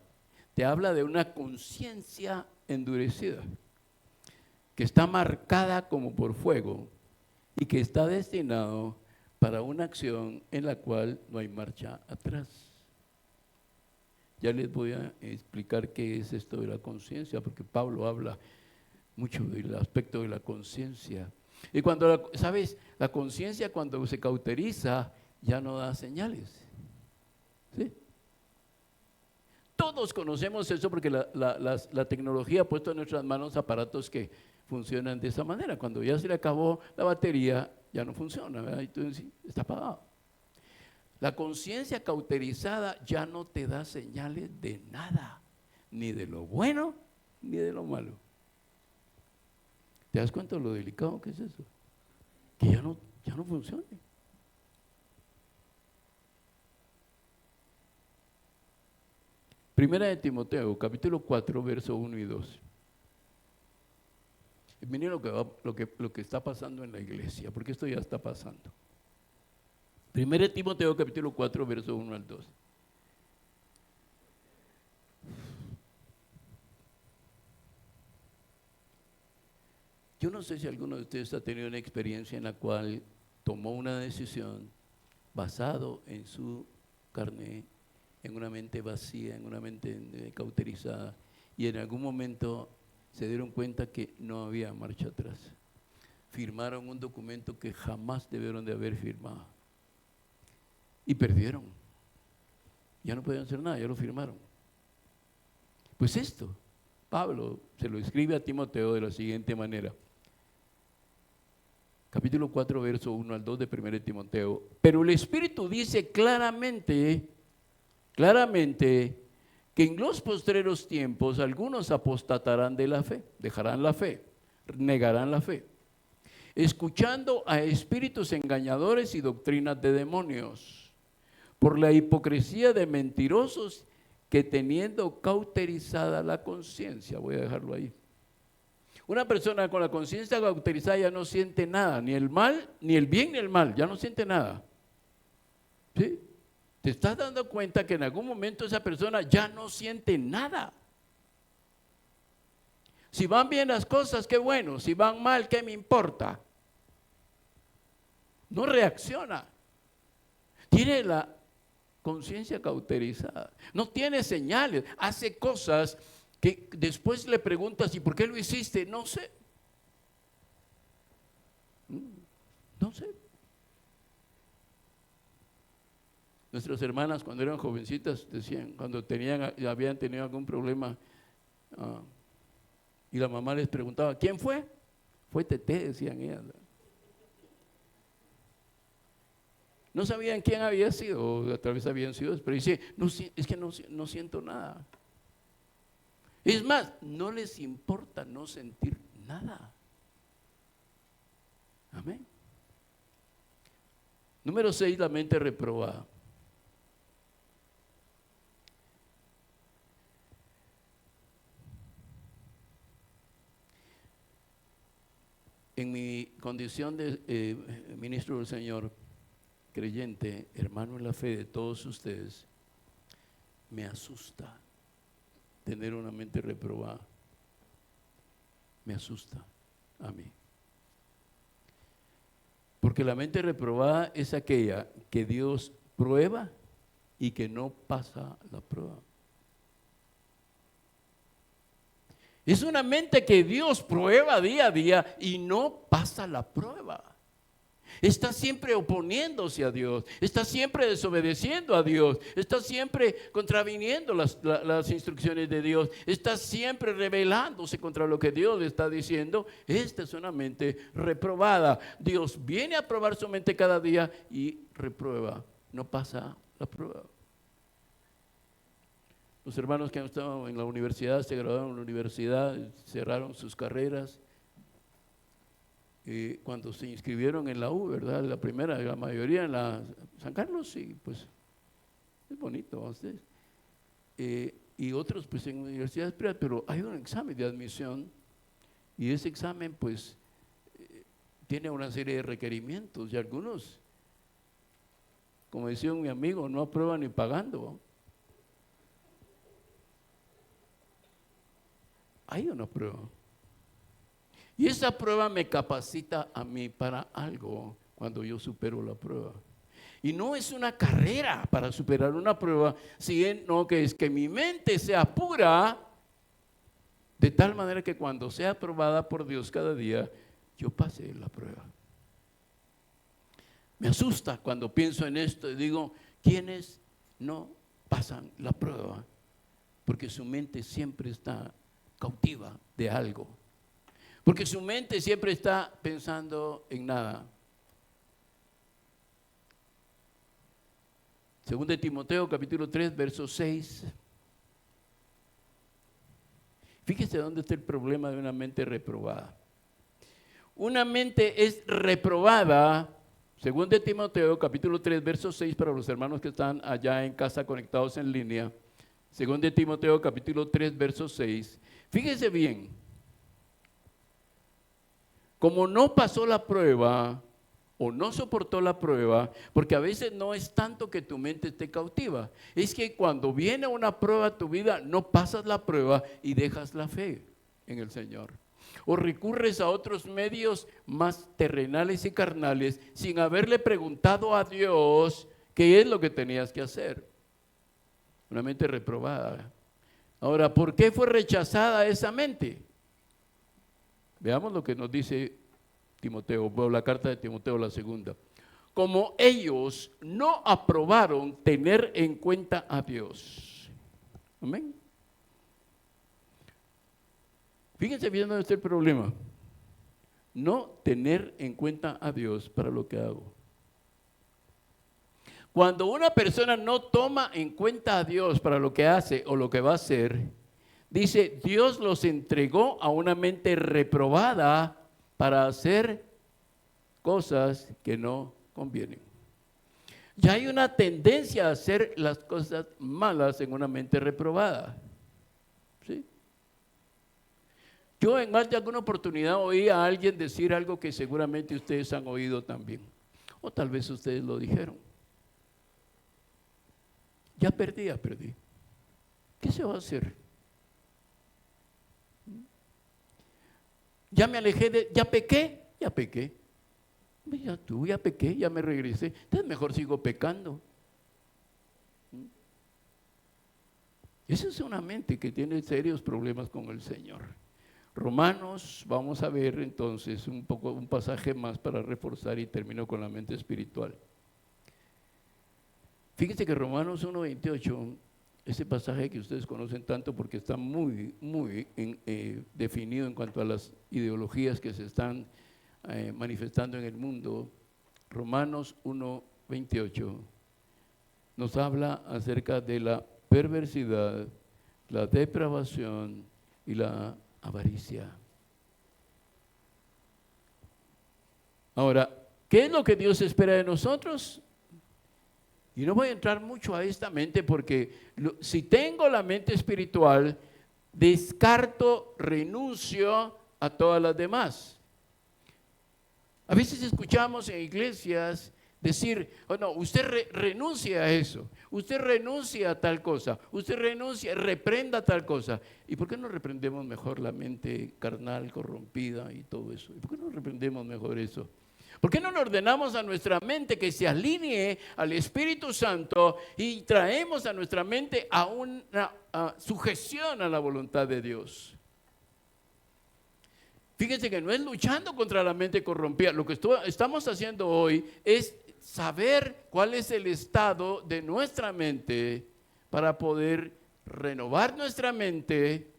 Te habla de una conciencia endurecida, que está marcada como por fuego y que está destinado para una acción en la cual no hay marcha atrás. Ya les voy a explicar qué es esto de la conciencia, porque Pablo habla mucho del aspecto de la conciencia. Y cuando, ¿sabes? La conciencia cuando se cauteriza ya no da señales. ¿Sí? Todos conocemos eso porque la tecnología ha puesto en nuestras manos aparatos que funcionan de esa manera. Cuando ya se le acabó la batería, ya no funciona, ¿verdad? Entonces está apagado. La conciencia cauterizada ya no te da señales de nada, ni de lo bueno, ni de lo malo. ¿Te das cuenta de lo delicado que es eso? Que ya no funcione. Primera de Timoteo, capítulo 4, verso 1 y 2. Y miren lo que está pasando en la iglesia, porque esto ya está pasando. Primera de Timoteo, capítulo 4, verso 1 al 2. Yo no sé si alguno de ustedes ha tenido una experiencia en la cual tomó una decisión basado en su carne, en una mente vacía, en una mente cauterizada, y en algún momento se dieron cuenta que no había marcha atrás. Firmaron un documento que jamás debieron de haber firmado y perdieron. Ya no podían hacer nada, ya lo firmaron. Pues esto, Pablo se lo escribe a Timoteo de la siguiente manera. Capítulo 4, verso 1 al 2 de 1 de Timoteo. Pero el Espíritu dice claramente que en los postreros tiempos algunos apostatarán de la fe, dejarán la fe, negarán la fe, escuchando a espíritus engañadores y doctrinas de demonios, por la hipocresía de mentirosos que teniendo cauterizada la conciencia, voy a dejarlo ahí. Una persona con la conciencia cauterizada ya no siente nada, ni el mal, ni el bien, ni el mal, ya no siente nada. ¿Sí? Te estás dando cuenta que en algún momento esa persona ya no siente nada. Si van bien las cosas, qué bueno. Si van mal, ¿qué me importa? No reacciona. Tiene la conciencia cauterizada. No tiene señales. Hace cosas que después le preguntas, ¿y por qué lo hiciste? No sé. No sé. Nuestras hermanas cuando eran jovencitas decían, cuando habían tenido algún problema Y la mamá les preguntaba, ¿quién fue? Fue Tete, decían ellas. No sabían quién había sido, o tal vez habían sido, pero dice, no, es que no siento nada. Es más, no les importa no sentir nada. Amén. Número 6, la mente reprobada. En mi condición de ministro del Señor, creyente, hermano en la fe de todos ustedes, me asusta tener una mente reprobada. Me asusta a mí. Porque la mente reprobada es aquella que Dios prueba y que no pasa la prueba. Es una mente que Dios prueba día a día y no pasa la prueba. Está siempre oponiéndose a Dios, está siempre desobedeciendo a Dios, está siempre contraviniendo las instrucciones de Dios, está siempre rebelándose contra lo que Dios le está diciendo. Esta es una mente reprobada. Dios viene a probar su mente cada día y reprueba, no pasa la prueba. Los hermanos que han estado en la universidad, se graduaron en la universidad, cerraron sus carreras. Cuando se inscribieron en la U, ¿verdad? La primera, la mayoría en la San Carlos, sí, pues es bonito a ustedes. Y otros pues en universidades privadas, pero hay un examen de admisión y ese examen pues tiene una serie de requerimientos y algunos, como decía mi amigo, no aprueban ni pagando. Hay una prueba. Y esa prueba me capacita a mí para algo cuando yo supero la prueba. Y no es una carrera para superar una prueba, sino que es que mi mente sea pura, de tal manera que cuando sea aprobada por Dios cada día, yo pase la prueba. Me asusta cuando pienso en esto y digo, ¿quiénes no pasan la prueba? Porque su mente siempre está cautiva de algo. Porque su mente siempre está pensando en nada. Según de Timoteo, capítulo 3, verso 6. Fíjese dónde está el problema de una mente reprobada. Una mente es reprobada, según de Timoteo, capítulo 3, verso 6, para los hermanos que están allá en casa conectados en línea. Según de Timoteo, capítulo 3, verso 6. Fíjese bien. Como no pasó la prueba o no soportó la prueba, porque a veces no es tanto que tu mente esté cautiva, es que cuando viene una prueba a tu vida, no pasas la prueba y dejas la fe en el Señor. O recurres a otros medios más terrenales y carnales sin haberle preguntado a Dios qué es lo que tenías que hacer. Una mente reprobada. Ahora, ¿por qué fue rechazada esa mente? Veamos lo que nos dice Timoteo, o la carta de Timoteo, la segunda. Como ellos no aprobaron tener en cuenta a Dios. Amén. Fíjense bien dónde está el problema. No tener en cuenta a Dios para lo que hago. Cuando una persona no toma en cuenta a Dios para lo que hace o lo que va a hacer, dice, Dios los entregó a una mente reprobada para hacer cosas que no convienen. Ya hay una tendencia a hacer las cosas malas en una mente reprobada. ¿Sí? Yo en más de alguna oportunidad oí a alguien decir algo que seguramente ustedes han oído también. O tal vez ustedes lo dijeron. Ya perdí. ¿Qué se va a hacer? Ya me alejé ya pequé. Ya pequé, ya me regresé. Entonces mejor sigo pecando. Esa es una mente que tiene serios problemas con el Señor. Romanos, vamos a ver entonces un pasaje más para reforzar y termino con la mente espiritual. Fíjense que Romanos 1:28 ese pasaje que ustedes conocen tanto porque está muy, muy definido en cuanto a las ideologías que se están manifestando en el mundo. Romanos 1:28 nos habla acerca de la perversidad, la depravación y la avaricia. Ahora, ¿qué es lo que Dios espera de nosotros? Y no voy a entrar mucho a esta mente porque si tengo la mente espiritual, descarto, renuncio a todas las demás. A veces escuchamos en iglesias decir, oh no, usted renuncia a eso, usted renuncia a tal cosa, usted renuncia, reprenda tal cosa. ¿Y por qué no reprendemos mejor la mente carnal, corrompida y todo eso? ¿Y por qué no reprendemos mejor eso? ¿Por qué no le ordenamos a nuestra mente que se alinee al Espíritu Santo y traemos a nuestra mente a una sujeción a la voluntad de Dios? Fíjense que no es luchando contra la mente corrompida. Lo que estamos haciendo hoy es saber cuál es el estado de nuestra mente para poder renovar nuestra mente,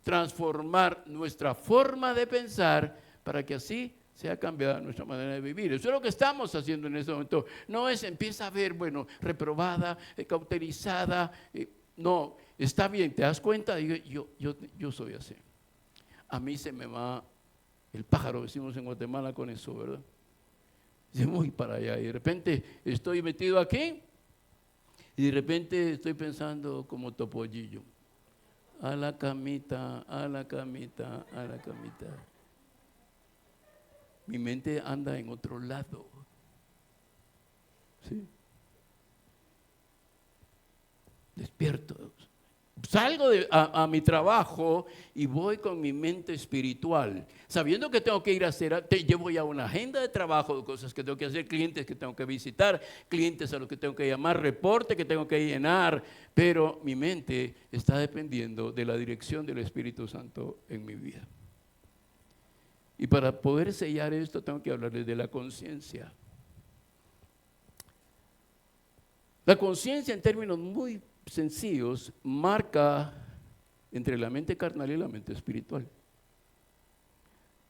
transformar nuestra forma de pensar para que así sea cambiada nuestra manera de vivir. Eso es lo que estamos haciendo en este momento. No es empieza a ver, bueno, reprobada, cauterizada. No, está bien, te das cuenta, yo soy así. A mí se me va el pájaro, decimos en Guatemala, con eso, ¿verdad? Yo voy para allá y de repente estoy metido aquí y de repente estoy pensando como topollillo. A la camita, a la camita, a la camita. Mi mente anda en otro lado. ¿Sí? Despierto. Salgo a mi trabajo y voy con mi mente espiritual, sabiendo que tengo que ir a hacer, llevo ya una agenda de trabajo, de cosas que tengo que hacer, clientes que tengo que visitar, clientes a los que tengo que llamar, reporte que tengo que llenar, pero mi mente está dependiendo de la dirección del Espíritu Santo en mi vida. Y para poder sellar esto tengo que hablarles de la conciencia. La conciencia, en términos muy sencillos, marca entre la mente carnal y la mente espiritual.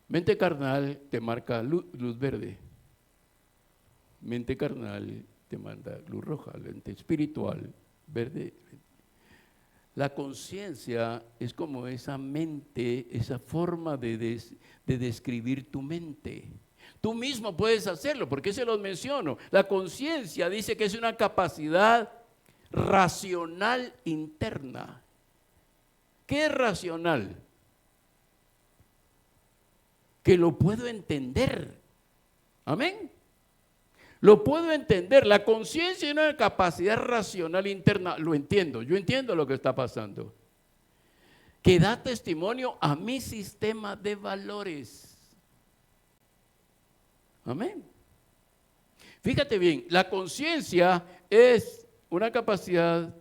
Mente carnal te marca luz verde. Mente carnal te manda luz roja. Mente espiritual, verde. La conciencia es como esa mente, esa forma de describir tu mente. Tú mismo puedes hacerlo, porque se los menciono. La conciencia dice que es una capacidad racional interna. ¿Qué es racional? Que lo puedo entender. Amén. Lo puedo entender. La conciencia es una capacidad racional interna. Lo entiendo. Yo entiendo lo que está pasando. Que da testimonio a mi sistema de valores. Amén. Fíjate bien, la conciencia es una capacidad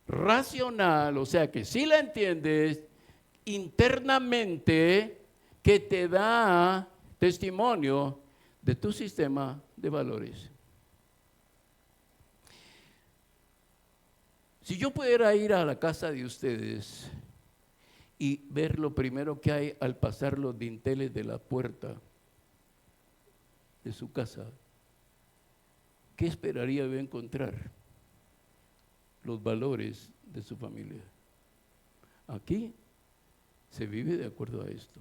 racional, o sea que si la entiendes internamente, que te da testimonio de tu sistema de valores. Si yo pudiera ir a la casa de ustedes y ver lo primero que hay al pasar los dinteles de la puerta de su casa, ¿qué esperaría yo encontrar? Los valores de su familia. Aquí se vive de acuerdo a esto.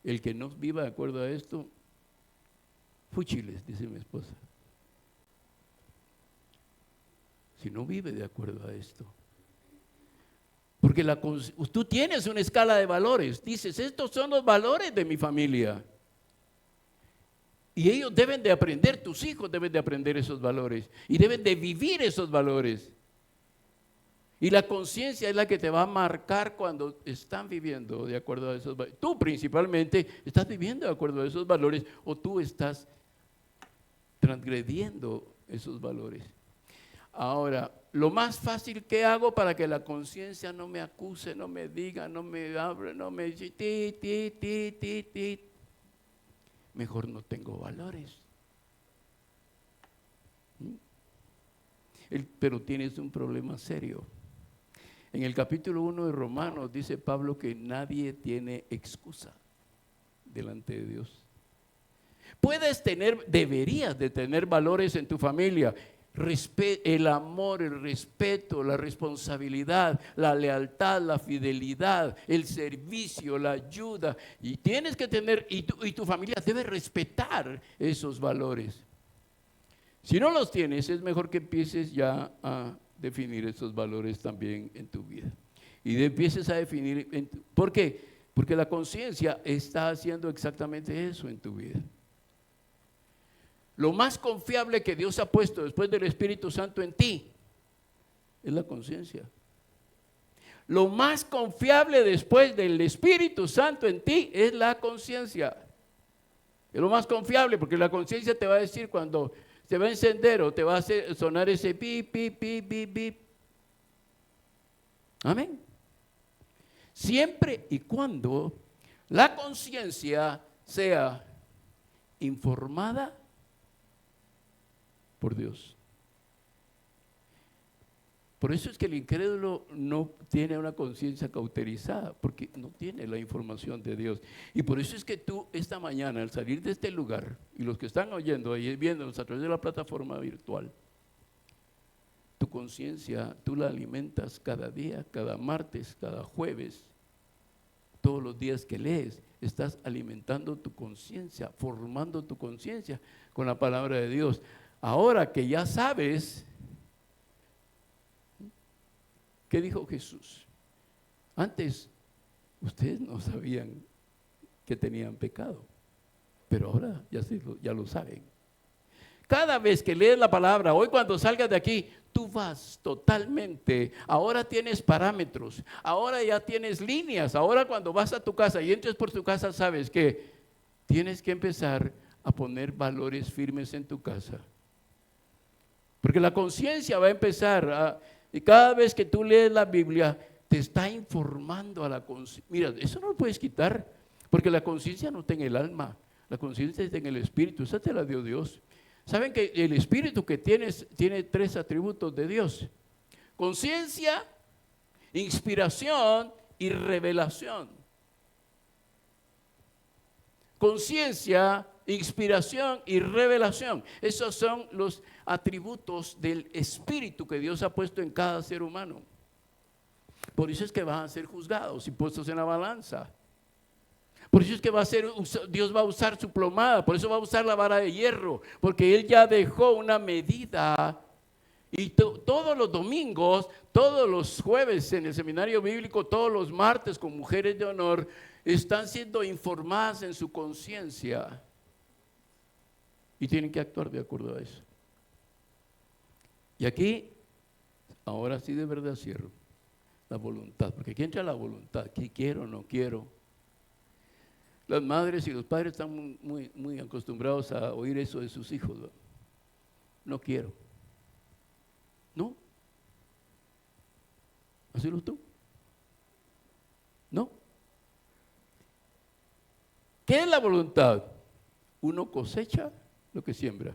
El que no viva de acuerdo a esto, fúchiles, dice mi esposa. Si no vive de acuerdo a esto. Porque tú tienes una escala de valores. Dices, estos son los valores de mi familia. Y ellos deben de aprender, tus hijos deben de aprender esos valores. Y deben de vivir esos valores. Y la conciencia es la que te va a marcar cuando están viviendo de acuerdo a esos valores. Tú principalmente estás viviendo de acuerdo a esos valores o tú estás transgrediendo esos valores. Ahora, lo más fácil que hago para que la conciencia no me acuse, no me diga, no me hable, no me dice ti, mejor no tengo valores. Pero tienes un problema serio. En el capítulo 1 de Romanos dice Pablo que nadie tiene excusa delante de Dios. Deberías de tener valores en tu familia. El amor, el respeto, la responsabilidad, la lealtad, la fidelidad, el servicio, la ayuda. Y tienes que tener, y tu familia debe respetar esos valores. Si no los tienes, es mejor que empieces ya a definir esos valores también en tu vida. Y empieces a definir, ¿por qué? Porque la conciencia está haciendo exactamente eso en tu vida. Lo más confiable que Dios ha puesto después del Espíritu Santo en ti es la conciencia. Lo más confiable después del Espíritu Santo en ti es la conciencia. Es lo más confiable, porque la conciencia te va a decir cuando se va a encender o te va a hacer sonar ese bip, bip, bip, bip, bip. Amén. Siempre y cuando la conciencia sea informada por Dios. Por eso es que el incrédulo no tiene una conciencia cauterizada, porque no tiene la información de Dios. Y por eso es que tú esta mañana, al salir de este lugar, y los que están oyendo ahí, viéndonos a través de la plataforma virtual, tu conciencia tú la alimentas cada día, cada martes, cada jueves, todos los días que lees, estás alimentando tu conciencia, formando tu conciencia con la palabra de Dios. Ahora que ya sabes, ¿qué dijo Jesús? Antes ustedes no sabían que tenían pecado, pero ahora ya lo saben. Cada vez que lees la palabra, hoy cuando salgas de aquí, tú vas totalmente, ahora tienes parámetros, ahora ya tienes líneas, ahora cuando vas a tu casa y entres por tu casa, sabes que tienes que empezar a poner valores firmes en tu casa. Porque la conciencia va a empezar, y cada vez que tú lees la Biblia, te está informando a la conciencia. Mira, eso no lo puedes quitar, porque la conciencia no está en el alma, la conciencia está en el espíritu, esa te la dio Dios. ¿Saben que el espíritu que tienes tiene 3 atributos de Dios? Conciencia, inspiración y revelación. Conciencia, inspiración y revelación. Esos son los atributos del espíritu que Dios ha puesto en cada ser humano. Por eso es que van a ser juzgados y puestos en la balanza. Por eso es que Dios va a usar su plomada, por eso va a usar la vara de hierro, porque Él ya dejó una medida. Y todos los domingos, todos los jueves en el seminario bíblico, todos los martes con mujeres de honor, están siendo informadas en su conciencia y tienen que actuar de acuerdo a eso. Y aquí, ahora sí de verdad cierro, la voluntad, porque aquí entra la voluntad, ¿qué quiero o no quiero? Las madres y los padres están muy acostumbrados a oír eso de sus hijos, ¿no? No quiero. ¿No? ¿Hacelo tú? ¿No? ¿Qué es la voluntad? Uno cosecha lo que siembra.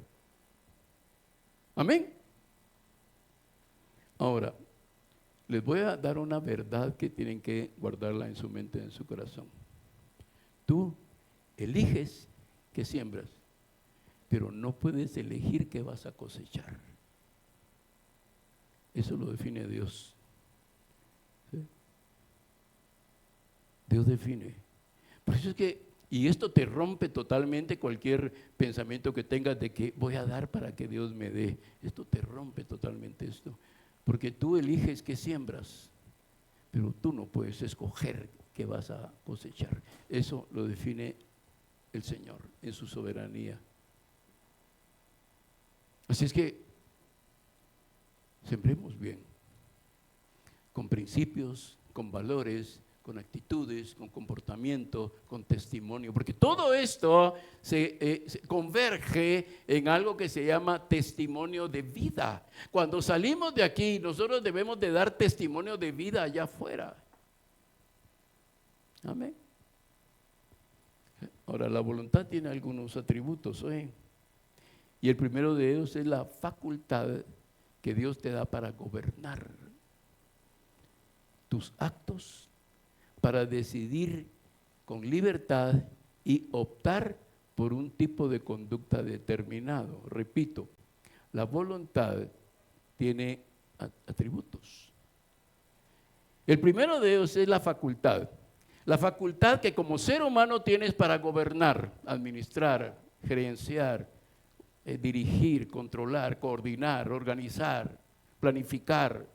Amén. Ahora, les voy a dar una verdad que tienen que guardarla en su mente, en su corazón. Tú eliges qué siembras, pero no puedes elegir qué vas a cosechar. Eso lo define Dios. ¿Sí? Dios define. Por eso es que, y esto te rompe totalmente cualquier pensamiento que tengas de que voy a dar para que Dios me dé. Esto te rompe totalmente esto. Porque tú eliges qué siembras, pero tú no puedes escoger qué vas a cosechar. Eso lo define el Señor en su soberanía. Así es que sembremos bien, con principios, con valores, con actitudes, con comportamiento, con testimonio, porque todo esto se converge en algo que se llama testimonio de vida. Cuando salimos de aquí, nosotros debemos de dar testimonio de vida allá afuera. Amén. Ahora, la voluntad tiene algunos atributos, ¿eh? Y el primero de ellos es la facultad que Dios te da para gobernar. tus actos para decidir con libertad y optar por un tipo de conducta determinado. Repito, la voluntad tiene atributos. El primero de ellos es la facultad. La facultad que como ser humano tienes para gobernar, administrar, gerenciar, dirigir, controlar, coordinar, organizar, planificar.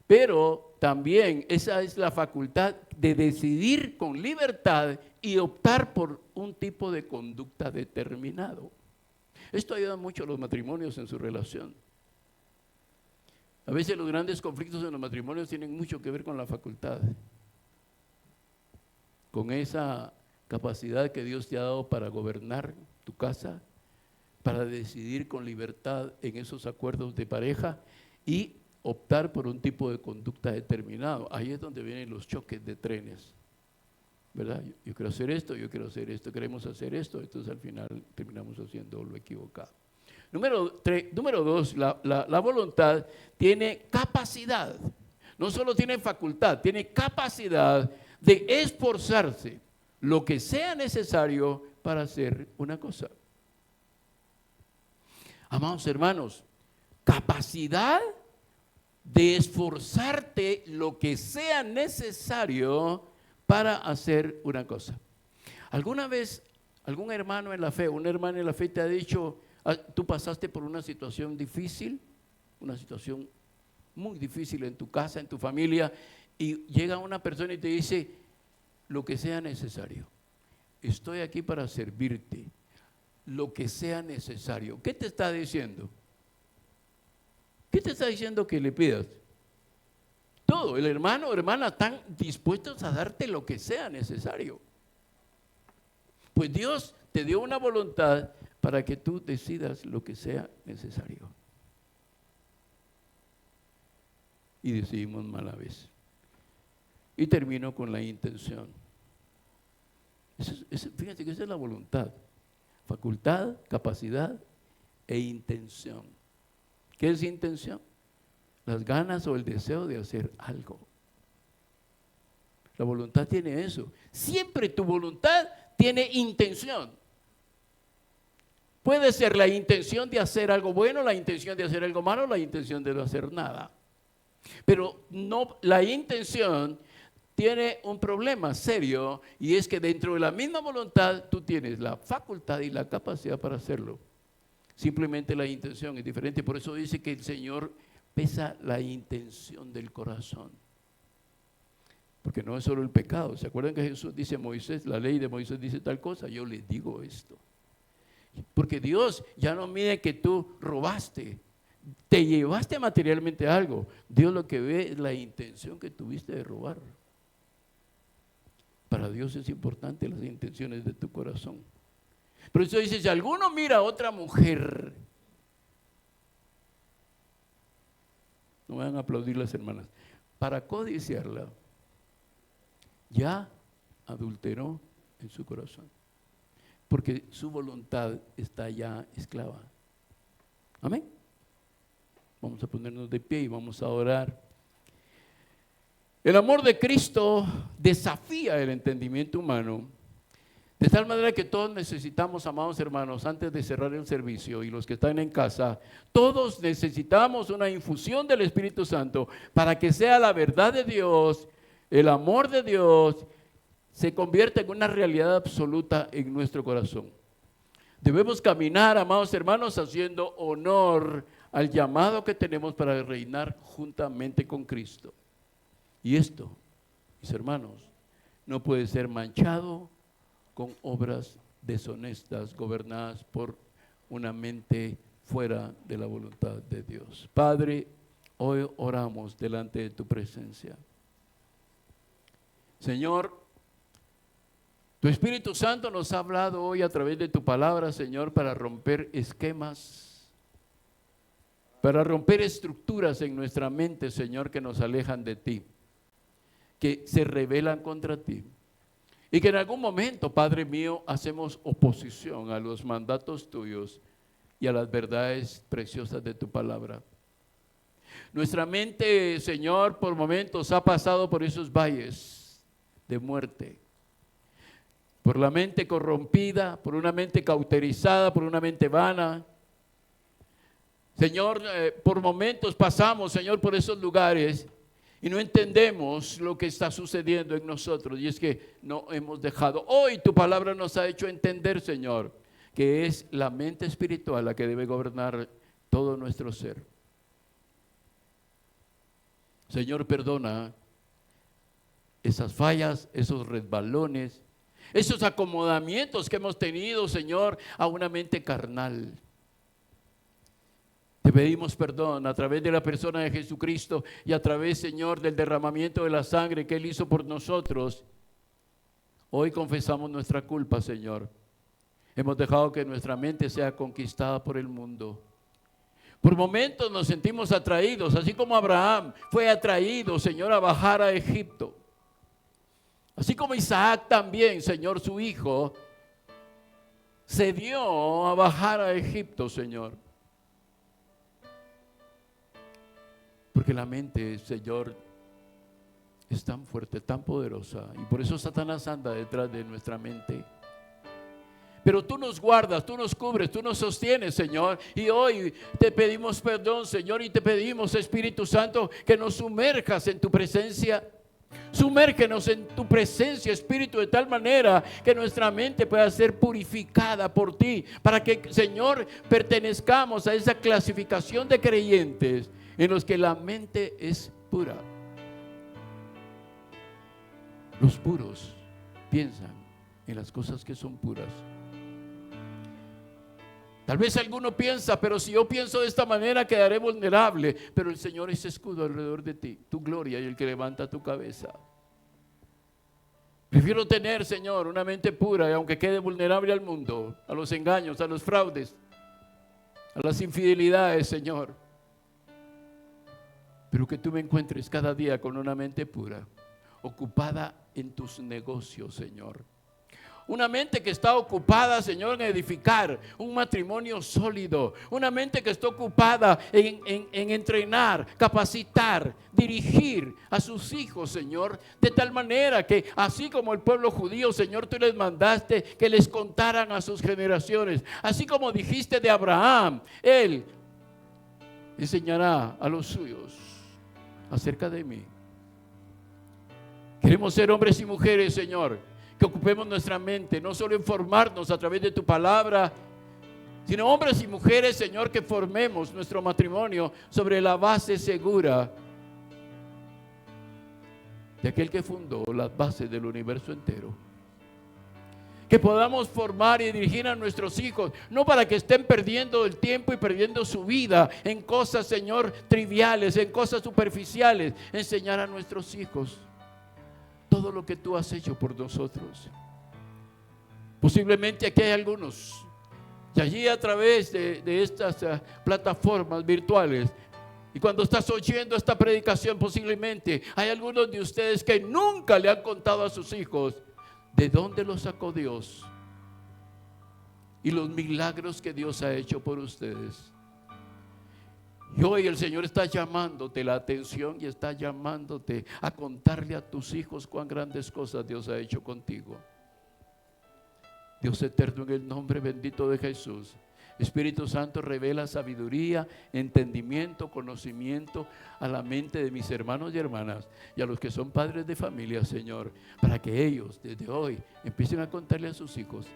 Pero también esa es la facultad de decidir con libertad y optar por un tipo de conducta determinado. Esto ayuda mucho a los matrimonios en su relación. A veces los grandes conflictos en los matrimonios tienen mucho que ver con la facultad, con esa capacidad que Dios te ha dado para gobernar tu casa, para decidir con libertad en esos acuerdos de pareja y optar por un tipo de conducta determinado. Ahí es donde vienen los choques de trenes, ¿verdad? Yo quiero hacer esto, yo quiero hacer esto, queremos hacer esto, entonces al final terminamos haciendo lo equivocado. Número dos, la voluntad tiene capacidad, no solo tiene facultad, tiene capacidad de esforzarse lo que sea necesario para hacer una cosa. Amados hermanos, capacidad de esforzarte lo que sea necesario para hacer una cosa. ¿Alguna vez algún hermano en la fe, una hermana en la fe te ha dicho, tú pasaste por una situación difícil, una situación muy difícil en tu casa, en tu familia, y llega una persona y te dice, lo que sea necesario, estoy aquí para servirte, lo que sea necesario? ¿Qué te está diciendo? ¿Qué te está diciendo que le pidas? Todo. El hermano o hermana están dispuestos a darte lo que sea necesario. Pues Dios te dio una voluntad para que tú decidas lo que sea necesario. Y decidimos mal a veces. Y termino con la intención. Fíjense que esa es la voluntad. Facultad, capacidad e intención. ¿Qué es intención? Las ganas o el deseo de hacer algo. La voluntad tiene eso. Siempre tu voluntad tiene intención. Puede ser la intención de hacer algo bueno, la intención de hacer algo malo, la intención de no hacer nada. Pero no, la intención tiene un problema serio, y es que dentro de la misma voluntad tú tienes la facultad y la capacidad para hacerlo. Simplemente la intención es diferente. Por eso dice que el Señor pesa la intención del corazón. Porque no es solo el pecado. ¿Se acuerdan que Jesús dice a Moisés, la ley de Moisés dice tal cosa? Yo les digo esto. Porque Dios ya no mide que tú robaste, te llevaste materialmente algo. Dios lo que ve es la intención que tuviste de robar. Para Dios es importante las intenciones de tu corazón. Por eso dice, si alguno mira a otra mujer, no me van a aplaudir las hermanas, para codiciarla, ya adulteró en su corazón. Porque su voluntad está ya esclava. Amén. Vamos a ponernos de pie y vamos a orar. El amor de Cristo desafía el entendimiento humano, de tal manera que todos necesitamos, amados hermanos, antes de cerrar el servicio y los que están en casa, todos necesitamos una infusión del Espíritu Santo para que sea la verdad de Dios, el amor de Dios, se convierta en una realidad absoluta en nuestro corazón. Debemos caminar, amados hermanos, haciendo honor al llamado que tenemos para reinar juntamente con Cristo. Y esto, mis hermanos, no puede ser manchado con obras deshonestas gobernadas por una mente fuera de la voluntad de Dios. Padre, hoy oramos delante de tu presencia. Señor, tu Espíritu Santo nos ha hablado hoy a través de tu palabra, Señor, para romper esquemas, para romper estructuras en nuestra mente, Señor, que nos alejan de ti, que se rebelan contra ti. Y que en algún momento, Padre mío, hacemos oposición a los mandatos tuyos y a las verdades preciosas de tu palabra. Nuestra mente, Señor, por momentos ha pasado por esos valles de muerte. Por la mente corrompida, por una mente cauterizada, por una mente vana. Señor, por momentos pasamos, Señor, por esos lugares y no entendemos lo que está sucediendo en nosotros. Y es que no hemos dejado. Hoy tu palabra nos ha hecho entender, Señor, que es la mente espiritual la que debe gobernar todo nuestro ser. Señor, perdona esas fallas, esos resbalones, esos acomodamientos que hemos tenido, Señor, a una mente carnal. Te pedimos perdón a través de la persona de Jesucristo y a través, Señor, del derramamiento de la sangre que Él hizo por nosotros. Hoy confesamos nuestra culpa, Señor. Hemos dejado que nuestra mente sea conquistada por el mundo. Por momentos nos sentimos atraídos, así como Abraham fue atraído, Señor, a bajar a Egipto. Así como Isaac también, Señor, su hijo, se dio a bajar a Egipto, Señor. Porque la mente, Señor, es tan fuerte, tan poderosa, y por eso Satanás anda detrás de nuestra mente. Pero tú nos guardas, tú nos cubres, tú nos sostienes, Señor. Y hoy te pedimos perdón, Señor, y te pedimos, Espíritu Santo, que nos sumerjas en tu presencia. Sumérgenos en tu presencia, Espíritu, de tal manera que nuestra mente pueda ser purificada por ti, para que, Señor, pertenezcamos a esa clasificación de creyentes en los que la mente es pura. Los puros piensan en las cosas que son puras. Tal vez alguno piensa, pero si yo pienso de esta manera quedaré vulnerable. Pero el Señor es escudo alrededor de ti, tu gloria y el que levanta tu cabeza. Prefiero tener, Señor, una mente pura, y aunque quede vulnerable al mundo, a los engaños, a los fraudes, a las infidelidades, Señor. Pero que tú me encuentres cada día con una mente pura, ocupada en tus negocios, Señor. Una mente que está ocupada, Señor, en edificar un matrimonio sólido. Una mente que está ocupada en entrenar, capacitar, dirigir a sus hijos, Señor. De tal manera que así como el pueblo judío, Señor, tú les mandaste que les contaran a sus generaciones. Así como dijiste de Abraham, él enseñará a los suyos acerca de mí. Queremos ser hombres y mujeres, Señor, que ocupemos nuestra mente, no solo en formarnos a través de tu palabra, sino hombres y mujeres, Señor, que formemos nuestro matrimonio sobre la base segura de aquel que fundó las bases del universo entero. Que podamos formar y dirigir a nuestros hijos, no para que estén perdiendo el tiempo y perdiendo su vida en cosas, Señor, triviales, en cosas superficiales. Enseñar a nuestros hijos todo lo que tú has hecho por nosotros. Posiblemente aquí hay algunos, y allí a través de estas plataformas virtuales, y cuando estás oyendo esta predicación, posiblemente hay algunos de ustedes que nunca le han contado a sus hijos de dónde los sacó Dios y los milagros que Dios ha hecho por ustedes. Y hoy el Señor está llamándote la atención y está llamándote a contarle a tus hijos cuán grandes cosas Dios ha hecho contigo. Dios eterno, en el nombre bendito de Jesús, Espíritu Santo, revela sabiduría, entendimiento, conocimiento a la mente de mis hermanos y hermanas y a los que son padres de familia, Señor, para que ellos desde hoy empiecen a contarle a sus hijos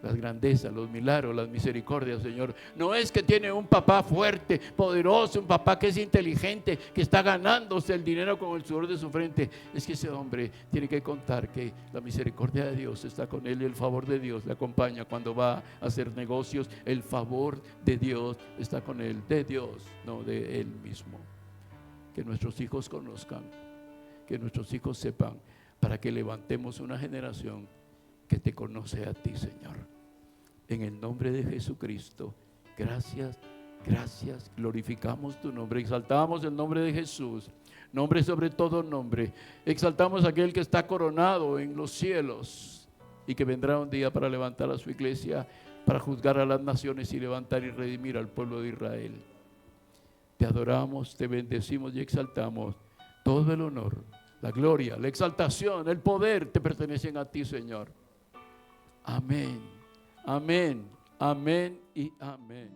las grandezas, los milagros, las misericordias, Señor. No es que tiene un papá fuerte, poderoso, un papá que es inteligente, que está ganándose el dinero con el sudor de su frente. Es que ese hombre tiene que contar que la misericordia de Dios está con él y el favor de Dios le acompaña cuando va a hacer negocios. El favor de Dios está con él, de Dios, no de él mismo. Que nuestros hijos conozcan, que nuestros hijos sepan, para que levantemos una generación que te conoce a ti, Señor. En el nombre de Jesucristo, gracias, gracias, glorificamos tu nombre, exaltamos el nombre de Jesús, nombre sobre todo nombre, exaltamos a aquel que está coronado en los cielos y que vendrá un día para levantar a su iglesia, para juzgar a las naciones y levantar y redimir al pueblo de Israel. te adoramos, te bendecimos y exaltamos. Todo el honor, la gloria, la exaltación, el poder te pertenecen a ti, Señor. Amén, amén, amén y amén.